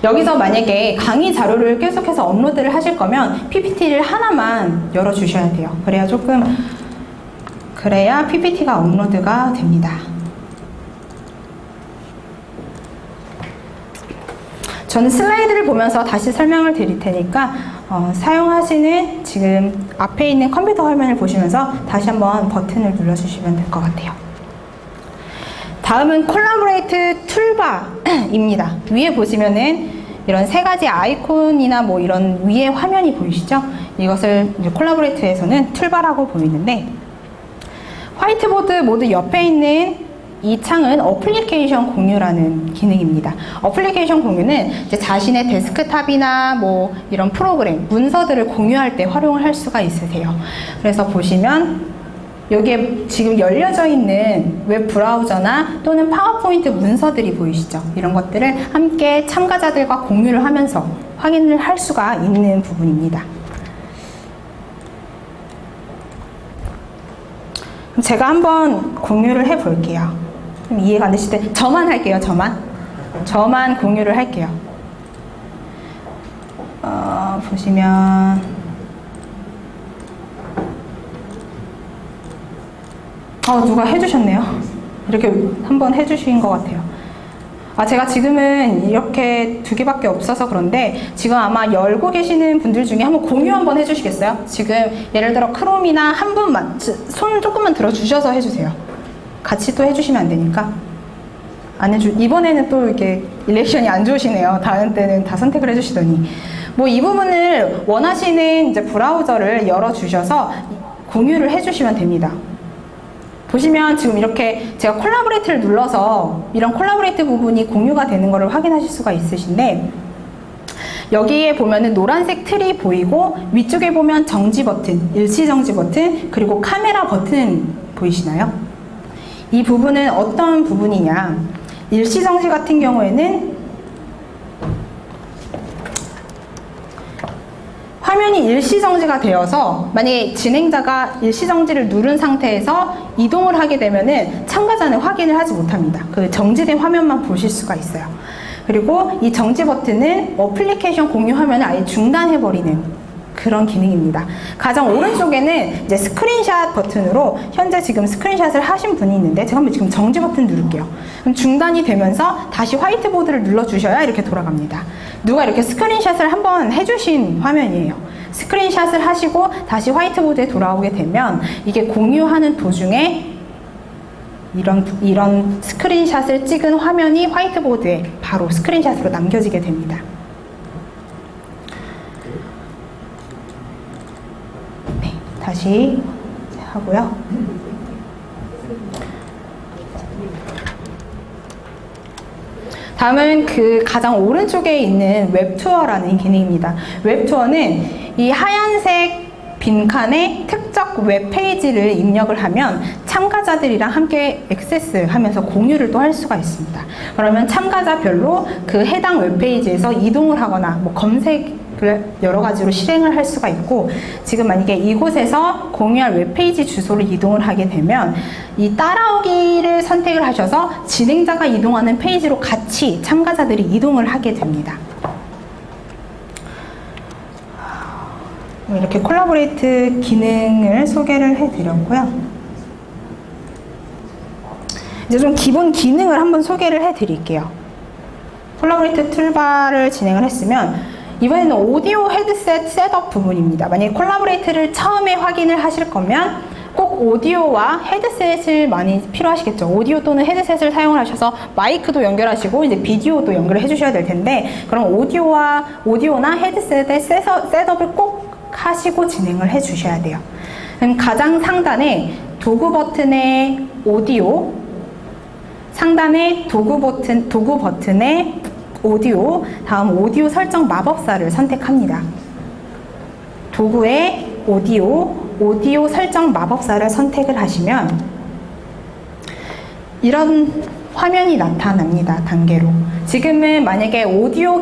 여기서 만약에 강의 자료를 계속해서 업로드를 하실 거면 PPT를 하나만 열어주셔야 돼요. 그래야 PPT가 업로드가 됩니다. 저는 슬라이드를 보면서 다시 설명을 드릴 테니까 사용하시는 지금 앞에 있는 컴퓨터 화면을 보시면서 다시 한번 버튼을 눌러주시면 될 것 같아요. 다음은 콜라보레이트 툴바입니다. 위에 보시면은 이런 세 가지 아이콘이나 뭐 이런 위에 화면이 보이시죠? 이것을 이제 콜라보레이트에서는 툴바라고 보이는데, 화이트보드 모두 옆에 있는 이 창은 어플리케이션 공유라는 기능입니다. 어플리케이션 공유는 이제 자신의 데스크탑이나 뭐 이런 프로그램, 문서들을 공유할 때 활용을 할 수가 있으세요. 그래서 보시면 여기에 지금 열려져 있는 웹 브라우저나 또는 파워포인트 문서들이 보이시죠? 이런 것들을 함께 참가자들과 공유를 하면서 확인을 할 수가 있는 부분입니다. 그럼 제가 한번 공유를 해 볼게요. 이해가 안 되실 때 저만 할게요. 저만 공유를 할게요. 보시면 누가 해주셨네요. 이렇게 한번 해주신 것 같아요. 제가 지금은 이렇게 두 개밖에 없어서 그런데 지금 아마 열고 계시는 분들 중에 한번 공유 한번 해주시겠어요? 지금 예를 들어 크롬이나 한 분만 손 조금만 들어주셔서 해주세요. 같이 또 해주시면 안 되니까. 이번에는 또 이렇게 리액션이 안 좋으시네요. 다른 때는 다 선택을 해주시더니. 뭐 이 부분을 원하시는 이제 브라우저를 열어주셔서 공유를 해주시면 됩니다. 보시면 지금 이렇게 제가 콜라보레이트를 눌러서 이런 콜라보레이트 부분이 공유가 되는 것을 확인하실 수가 있으신데, 여기에 보면은 노란색 틀이 보이고 위쪽에 보면 정지 버튼, 일시 정지 버튼, 그리고 카메라 버튼 보이시나요? 이 부분은 어떤 부분이냐? 일시 정지 같은 경우에는 화면이 일시정지가 되어서 만약에 진행자가 일시정지를 누른 상태에서 이동을 하게 되면은 참가자는 확인을 하지 못합니다. 그 정지된 화면만 보실 수가 있어요. 그리고 이 정지 버튼은 어플리케이션 공유 화면을 아예 중단해버리는 그런 기능입니다. 가장 오른쪽에는 이제 스크린샷 버튼으로 현재 지금 스크린샷을 하신 분이 있는데, 제가 한번 지금 정지 버튼 누를게요. 그럼 중단이 되면서 다시 화이트보드를 눌러주셔야 이렇게 돌아갑니다. 누가 이렇게 스크린샷을 한번 해주신 화면이에요. 스크린샷을 하시고 다시 화이트보드에 돌아오게 되면 이게 공유하는 도중에 이런 스크린샷을 찍은 화면이 화이트보드에 바로 스크린샷으로 남겨지게 됩니다. 네, 다시 하고요. 다음은 그 가장 오른쪽에 있는 웹투어라는 기능입니다. 웹투어는 이 하얀색 빈칸에 특정 웹페이지를 입력을 하면 참가자들이랑 함께 액세스하면서 공유를 또 할 수가 있습니다. 그러면 참가자별로 그 해당 웹페이지에서 이동을 하거나 뭐 검색을 여러 가지로 실행을 할 수가 있고, 지금 만약에 이곳에서 공유할 웹페이지 주소를 이동을 하게 되면 이 따라오기를 선택을 하셔서 진행자가 이동하는 페이지로 같이 참가자들이 이동을 하게 됩니다. 이렇게 콜라보레이트 기능을 소개를 해드렸고요. 이제 좀 기본 기능을 한번 소개를 해드릴게요. 콜라보레이트 툴바를 진행을 했으면 이번에는 오디오 헤드셋 셋업 부분입니다. 만약에 콜라보레이트를 처음에 확인을 하실 거면 꼭 오디오와 헤드셋을 많이 필요하시겠죠. 오디오 또는 헤드셋을 사용을 하셔서 마이크도 연결하시고 이제 비디오도 연결을 해주셔야 될 텐데, 그럼 오디오나 헤드셋의 셋업을 꼭 하시고 진행을 해 주셔야 돼요. 그럼 가장 상단에 도구 버튼의 오디오, 상단에 도구 버튼의 오디오, 다음 오디오 설정 마법사를 선택합니다. 도구의 오디오 설정 마법사를 선택을 하시면 이런 화면이 나타납니다. 단계로. 지금은 만약에 오디오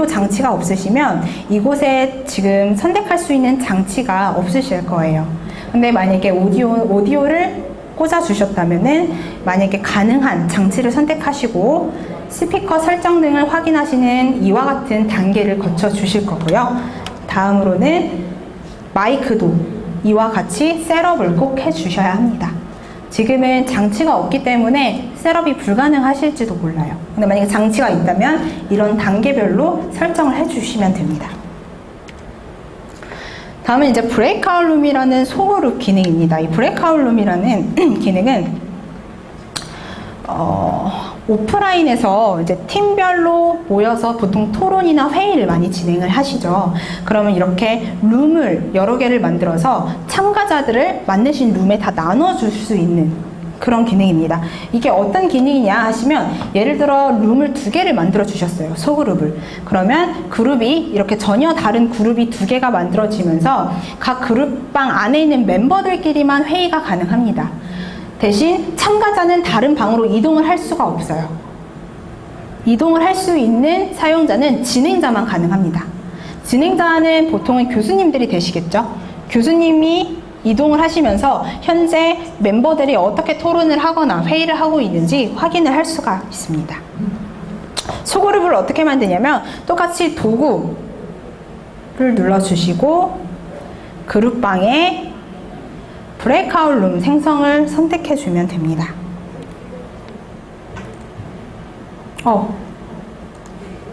장치가 없으시면 이곳에 지금 선택할 수 있는 장치가 없으실 거예요. 근데 만약에 오디오를 꽂아 주셨다면은 만약에 가능한 장치를 선택하시고 스피커 설정 등을 확인하시는 이와 같은 단계를 거쳐 주실 거고요. 다음으로는 마이크도 이와 같이 셋업을 꼭 해 주셔야 합니다. 지금은 장치가 없기 때문에 셋업이 불가능하실지도 몰라요. 근데 만약에 장치가 있다면 이런 단계별로 설정을 해주시면 됩니다. 다음은 이제 브레이크아웃 룸이라는 소그룹 기능입니다. 이 브레이크아웃 룸이라는 기능은 오프라인에서 이제 팀별로 모여서 보통 토론이나 회의를 많이 진행을 하시죠. 그러면 이렇게 룸을 여러 개를 만들어서 참가자들을 만드신 룸에 다 나눠줄 수 있는 그런 기능입니다. 이게 어떤 기능이냐 하시면 예를 들어 룸을 2개를 만들어 주셨어요. 소그룹을. 그러면 그룹이 이렇게 전혀 다른 그룹이 2개가 만들어지면서 각 그룹방 안에 있는 멤버들끼리만 회의가 가능합니다. 대신 참가자는 다른 방으로 이동을 할 수가 없어요. 이동을 할 수 있는 사용자는 진행자만 가능합니다. 진행자는 보통은 교수님들이 되시겠죠? 교수님이 이동을 하시면서 현재 멤버들이 어떻게 토론을 하거나 회의를 하고 있는지 확인을 할 수가 있습니다. 소그룹을 어떻게 만드냐면 똑같이 도구를 눌러주시고 그룹방에 브레이크아웃 룸 생성을 선택해 주면 됩니다.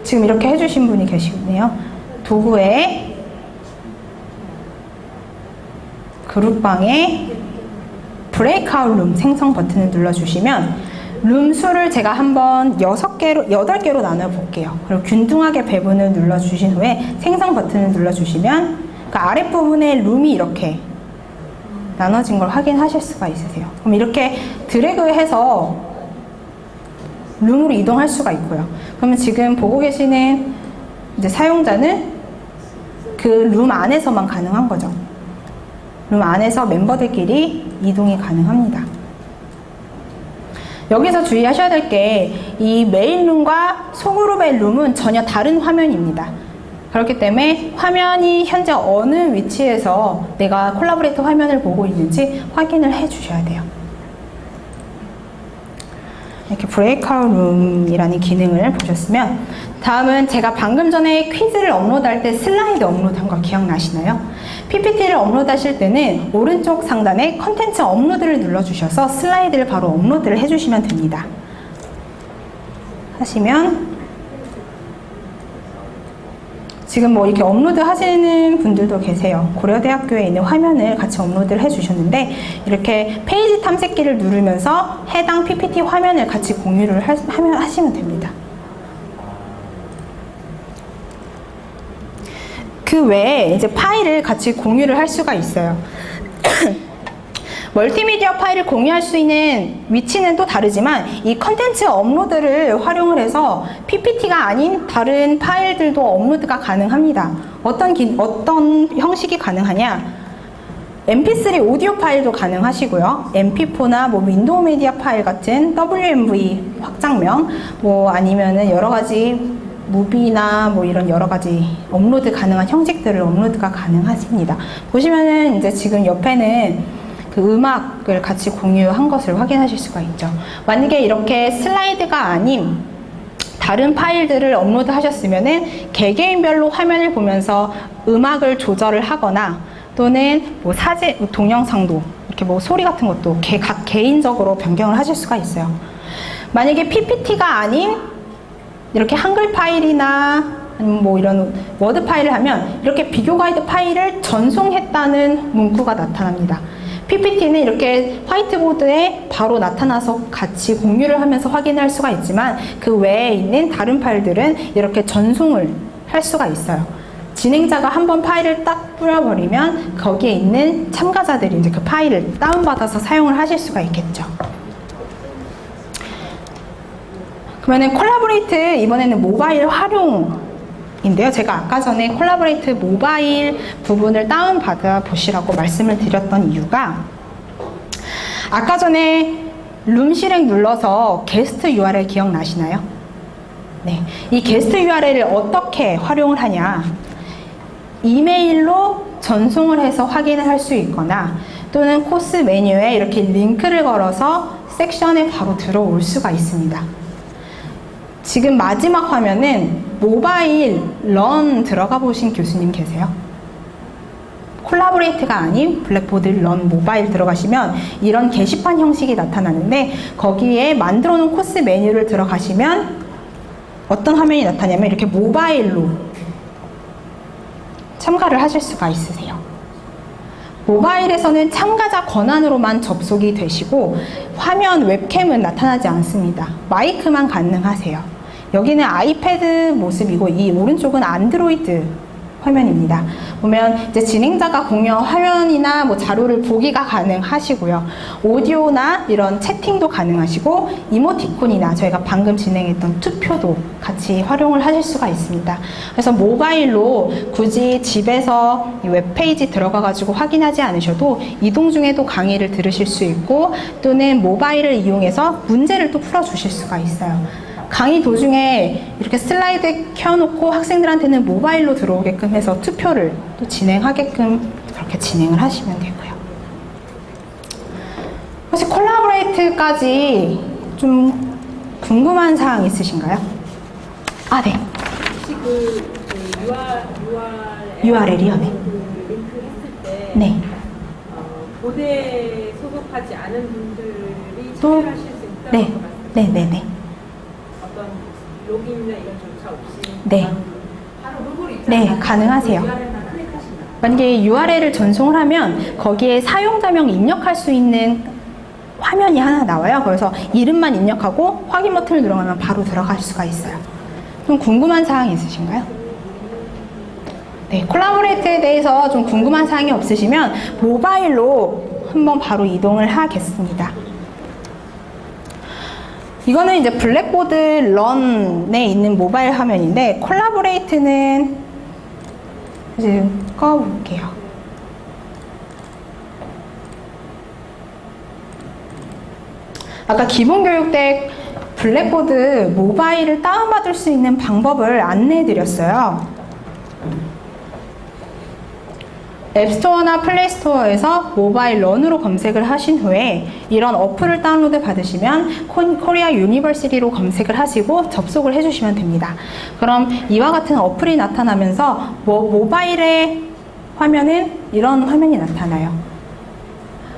지금 이렇게 해주신 분이 계시네요. 도구에 그룹방에 브레이크아웃 룸 생성 버튼을 눌러주시면 룸 수를 제가 한번 8개로 나눠 볼게요. 그리고 균등하게 배분을 눌러주신 후에 생성 버튼을 눌러주시면 그 아랫부분에 룸이 이렇게 나눠진 걸 확인하실 수가 있으세요. 그럼 이렇게 드래그해서 룸으로 이동할 수가 있고요. 그러면 지금 보고 계시는 이제 사용자는 그 룸 안에서만 가능한 거죠. 룸 안에서 멤버들끼리 이동이 가능합니다. 여기서 주의하셔야 될 게 이 메인 룸과 소그룹의 룸은 전혀 다른 화면입니다. 그렇기 때문에 화면이 현재 어느 위치에서 내가 콜라보레이터 화면을 보고 있는지 확인을 해 주셔야 돼요. 이렇게 브레이크아웃 룸이라는 기능을 보셨으면 다음은 제가 방금 전에 퀴즈를 업로드할 때 슬라이드 업로드한 거 기억나시나요? PPT를 업로드하실 때는 오른쪽 상단에 컨텐츠 업로드를 눌러주셔서 슬라이드를 바로 업로드를 해주시면 됩니다. 하시면 지금 뭐 이렇게 업로드 하시는 분들도 계세요. 고려대학교에 있는 화면을 같이 업로드를 해주셨는데 이렇게 페이지 탐색기를 누르면서 해당 PPT 화면을 같이 공유를 하시면 됩니다. 그 외에 이제 파일을 같이 공유를 할 수가 있어요. 멀티미디어 파일을 공유할 수 있는 위치는 또 다르지만 이 컨텐츠 업로드를 활용을 해서 PPT가 아닌 다른 파일들도 업로드가 가능합니다. 어떤 형식이 가능하냐? MP3 오디오 파일도 가능하시고요. MP4나 뭐 윈도우 메디아 파일 같은 WMV 확장명, 뭐 아니면은 여러 가지 무비나 뭐 이런 여러 가지 업로드 가능한 형식들을 업로드가 가능하십니다. 보시면은 이제 지금 옆에는 그 음악을 같이 공유한 것을 확인하실 수가 있죠. 만약에 이렇게 슬라이드가 아닌 다른 파일들을 업로드 하셨으면은 개개인별로 화면을 보면서 음악을 조절을 하거나 또는 뭐 사진, 동영상도 이렇게 뭐 소리 같은 것도 각 개인적으로 변경을 하실 수가 있어요. 만약에 PPT가 아닌 이렇게 한글 파일이나 아니면 뭐 이런 워드 파일을 하면 이렇게 비교 가이드 파일을 전송했다는 문구가 나타납니다. PPT는 이렇게 화이트보드에 바로 나타나서 같이 공유를 하면서 확인할 수가 있지만 그 외에 있는 다른 파일들은 이렇게 전송을 할 수가 있어요. 진행자가 한번 파일을 딱 뿌려버리면 거기에 있는 참가자들이 이제 그 파일을 다운받아서 사용을 하실 수가 있겠죠. 그러면은 콜라보레이트 이번에는 모바일 활용인데요. 제가 아까 전에 콜라보레이트 모바일 부분을 다운받아 보시라고 말씀을 드렸던 이유가 아까 전에 룸 실행 눌러서 게스트 URL 기억나시나요? 네, 이 게스트 URL을 어떻게 활용을 하냐? 이메일로 전송을 해서 확인을 할 수 있거나 또는 코스 메뉴에 이렇게 링크를 걸어서 섹션에 바로 들어올 수가 있습니다. 지금 마지막 화면은 모바일 런 들어가 보신 교수님 계세요? 콜라보레이트가 아닌 블랙보드 런 모바일 들어가시면 이런 게시판 형식이 나타나는데 거기에 만들어 놓은 코스 메뉴를 들어가시면 어떤 화면이 나타나냐면 이렇게 모바일로 참가를 하실 수가 있으세요. 모바일에서는 참가자 권한으로만 접속이 되시고 화면 웹캠은 나타나지 않습니다. 마이크만 가능하세요. 여기는 아이패드 모습이고 이 오른쪽은 안드로이드 화면입니다. 보면 이제 진행자가 공유 화면이나 뭐 자료를 보기가 가능하시고요. 오디오나 이런 채팅도 가능하시고 이모티콘이나 저희가 방금 진행했던 투표도 같이 활용을 하실 수가 있습니다. 그래서 모바일로 굳이 집에서 이 웹페이지 들어가 가지고 확인하지 않으셔도 이동 중에도 강의를 들으실 수 있고 또는 모바일을 이용해서 문제를 또 풀어주실 수가 있어요. 강의 도중에 이렇게 슬라이드 켜놓고 학생들한테는 모바일로 들어오게끔 해서 투표를 또 진행하게끔 그렇게 진행을 하시면 되고요. 혹시 콜라보레이트까지 좀 궁금한 사항 있으신가요? 아, 네. 혹시 그 URL이요? 네. 그 링크 했을 때 네. 고대 소속하지 않은 분들이 또- 참여하실 수 있다고 네. 말씀하셨어요. 네네네. 어떤 로그인이나 이런 절차 없이 네. 바로 로그를 네, 가능하세요. URL만 클릭하시면 만약에 URL을 전송을 하면 거기에 사용자명 입력할 수 있는 화면이 하나 나와요. 그래서 이름만 입력하고 확인 버튼을 누르면 바로 들어갈 수가 있어요. 좀 궁금한 사항이 있으신가요? 네, 콜라보레이트에 대해서 좀 궁금한 사항이 없으시면 모바일로 한번 바로 이동을 하겠습니다. 이거는 이제 블랙보드 런에 있는 모바일 화면인데 콜라보레이트는 이제 꺼볼게요. 아까 기본교육 때 블랙보드 모바일을 다운받을 수 있는 방법을 안내해 드렸어요. 앱스토어나 플레이스토어에서 모바일 런으로 검색을 하신 후에 이런 어플을 다운로드 받으시면 코리아 유니버시티로 검색을 하시고 접속을 해주시면 됩니다. 그럼 이와 같은 어플이 나타나면서 모바일의 화면은 이런 화면이 나타나요.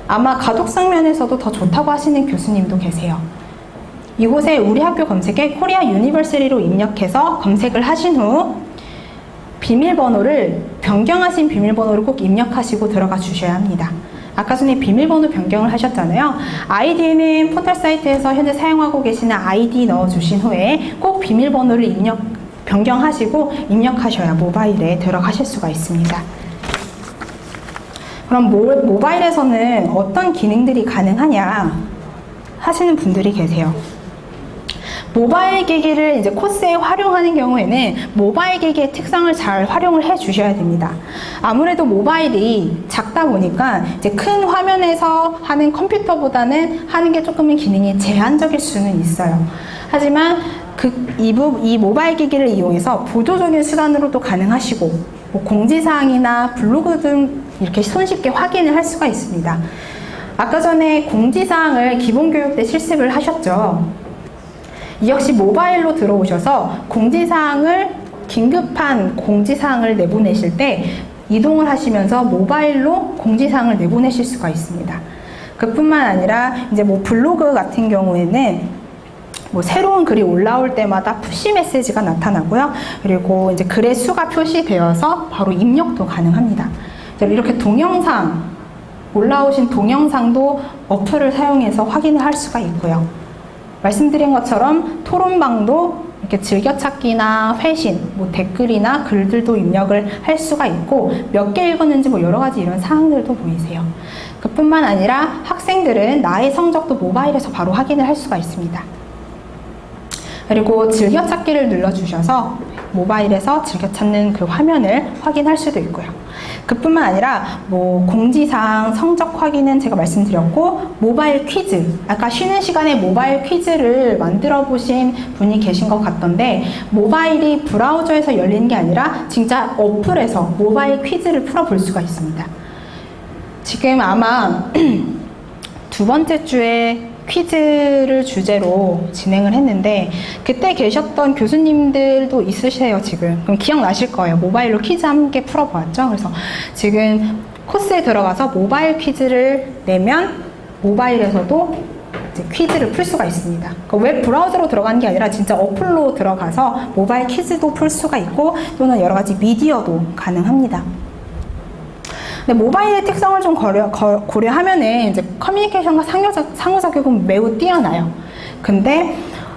아마 가독성 면에서도 더 좋다고 하시는 교수님도 계세요. 이곳에 우리 학교 검색에 코리아 유니버시티로 입력해서 검색을 하신 후 비밀번호를 변경하신 비밀번호를 꼭 입력하시고 들어가 주셔야 합니다. 아까 전에 비밀번호 변경을 하셨잖아요. 아이디는 포털 사이트에서 현재 사용하고 계시는 아이디 넣어주신 후에 꼭 비밀번호를 변경하시고 입력하셔야 모바일에 들어가실 수가 있습니다. 그럼 모바일에서는 어떤 기능들이 가능하냐 하시는 분들이 계세요. 모바일 기기를 이제 코스에 활용하는 경우에는 모바일 기기의 특성을 잘 활용을 해 주셔야 됩니다. 아무래도 모바일이 작다 보니까 이제 큰 화면에서 하는 컴퓨터보다는 하는 게 조금은 기능이 제한적일 수는 있어요. 하지만 이 모바일 기기를 이용해서 보조적인 수단으로도 가능하시고 뭐 공지사항이나 블로그 등 이렇게 손쉽게 확인을 할 수가 있습니다. 아까 전에 공지사항을 기본교육 때 실습을 하셨죠. 이 역시 모바일로 들어오셔서 긴급한 공지사항을 내보내실 때 이동을 하시면서 모바일로 공지사항을 내보내실 수가 있습니다. 그뿐만 아니라 이제 뭐 블로그 같은 경우에는 뭐 새로운 글이 올라올 때마다 푸시 메시지가 나타나고요. 그리고 이제 글의 수가 표시되어서 바로 입력도 가능합니다. 이렇게 동영상, 올라오신 동영상도 어플을 사용해서 확인을 할 수가 있고요. 말씀드린 것처럼 토론방도 이렇게 즐겨찾기나 회신, 뭐 댓글이나 글들도 입력을 할 수가 있고 몇 개 읽었는지 뭐 여러 가지 이런 사항들도 보이세요. 그뿐만 아니라 학생들은 나의 성적도 모바일에서 바로 확인을 할 수가 있습니다. 그리고 즐겨찾기를 눌러주셔서 모바일에서 즐겨찾는 그 화면을 확인할 수도 있고요. 그뿐만 아니라 뭐 공지사항, 성적 확인은 제가 말씀드렸고 모바일 퀴즈, 아까 쉬는 시간에 모바일 퀴즈를 만들어 보신 분이 계신 것 같던데 모바일이 브라우저에서 열리는 게 아니라 진짜 어플에서 모바일 퀴즈를 풀어볼 수가 있습니다. 지금 아마 두 번째 주에 퀴즈를 주제로 진행을 했는데 그때 계셨던 교수님들도 있으세요 지금. 그럼 기억나실 거예요. 모바일로 퀴즈 함께 풀어보았죠. 그래서 지금 코스에 들어가서 모바일 퀴즈를 내면 모바일에서도 이제 퀴즈를 풀 수가 있습니다. 그러니까 웹 브라우저로 들어가는 게 아니라 진짜 어플로 들어가서 모바일 퀴즈도 풀 수가 있고 또는 여러 가지 미디어도 가능합니다. 근데 모바일의 특성을 좀 고려하면은 이제 커뮤니케이션과 상호작용은 매우 뛰어나요. 근데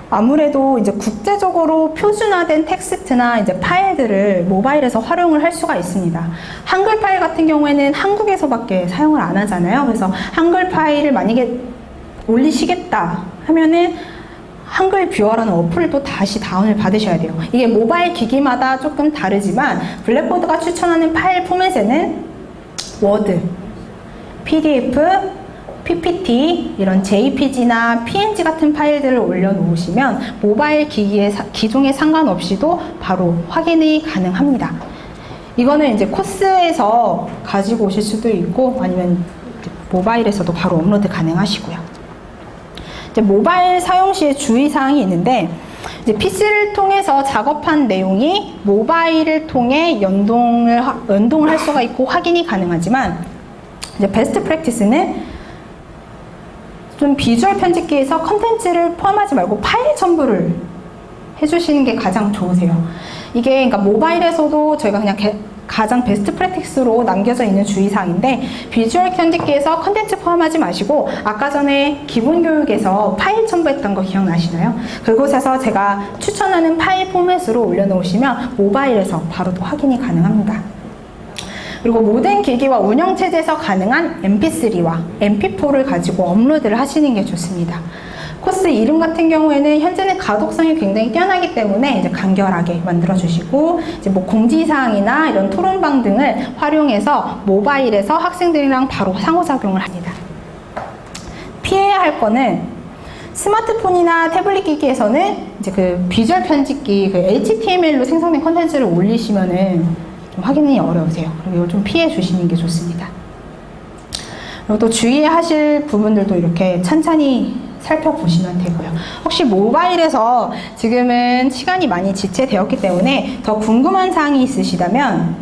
아무래도 이제 국제적으로 표준화된 텍스트나 이제 파일들을 모바일에서 활용을 할 수가 있습니다. 한글 파일 같은 경우에는 한국에서밖에 사용을 안 하잖아요. 그래서 한글 파일을 만약에 올리시겠다 하면은 한글 뷰어라는 어플을 또 다시 다운을 받으셔야 돼요. 이게 모바일 기기마다 조금 다르지만 블랙보드가 추천하는 파일 포맷에는 워드, PDF, PPT, 이런 JPG나 PNG 같은 파일들을 올려놓으시면 모바일 기기의 기종에 상관없이도 바로 확인이 가능합니다. 이거는 이제 코스에서 가지고 오실 수도 있고 아니면 모바일에서도 바로 업로드 가능하시고요. 이제 모바일 사용 시에 주의사항이 있는데 이제 PC를 통해서 작업한 내용이 모바일을 통해 연동을 할 수가 있고 확인이 가능하지만 이제 베스트 프랙티스는 좀 비주얼 편집기에서 컨텐츠를 포함하지 말고 파일 첨부를 해주시는 게 가장 좋으세요. 이게 그러니까 모바일에서도 저희가 그냥 가장 베스트 프랙티스로 남겨져 있는 주의사항인데 비주얼 편집기에서 컨텐츠 포함하지 마시고 아까 전에 기본 교육에서 파일 첨부했던 거 기억나시나요? 그곳에서 제가 추천하는 파일 포맷으로 올려놓으시면 모바일에서 바로 또 확인이 가능합니다. 그리고 모든 기기와 운영체제에서 가능한 MP3와 MP4를 가지고 업로드를 하시는 게 좋습니다. 코스 이름 같은 경우에는 현재는 가독성이 굉장히 뛰어나기 때문에 이제 간결하게 만들어주시고 이제 뭐 공지사항이나 이런 토론방 등을 활용해서 모바일에서 학생들이랑 바로 상호작용을 합니다. 피해야 할 거는 스마트폰이나 태블릿 기기에서는 이제 그 비주얼 편집기 그 HTML로 생성된 컨텐츠를 올리시면은 좀 확인이 어려우세요. 그리고 이걸 좀 피해 주시는 게 좋습니다. 그리고 또 주의하실 부분들도 이렇게 찬찬히 살펴보시면 되고요. 혹시 모바일에서 지금은 시간이 많이 지체되었기 때문에 더 궁금한 사항이 있으시다면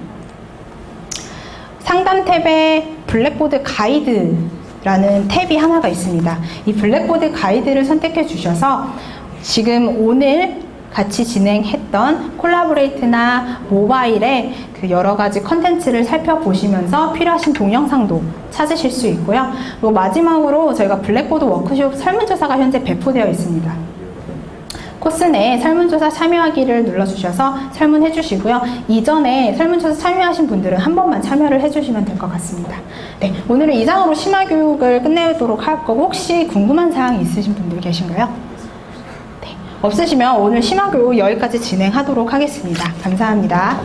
상단 탭에 블랙보드 가이드라는 탭이 하나가 있습니다. 이 블랙보드 가이드를 선택해 주셔서 지금 오늘 같이 진행했던 콜라보레이트나 모바일의 그 여러 가지 컨텐츠를 살펴보시면서 필요하신 동영상도 찾으실 수 있고요. 그리고 마지막으로 저희가 블랙보드 워크숍 설문조사가 현재 배포되어 있습니다. 코스 내에 설문조사 참여하기를 눌러주셔서 설문해 주시고요. 이전에 설문조사 참여하신 분들은 한 번만 참여를 해주시면 될 것 같습니다. 네, 오늘은 이상으로 심화교육을 끝내도록 할 거고 혹시 궁금한 사항이 있으신 분들 계신가요? 없으시면 오늘 심화교육 여기까지 진행하도록 하겠습니다. 감사합니다.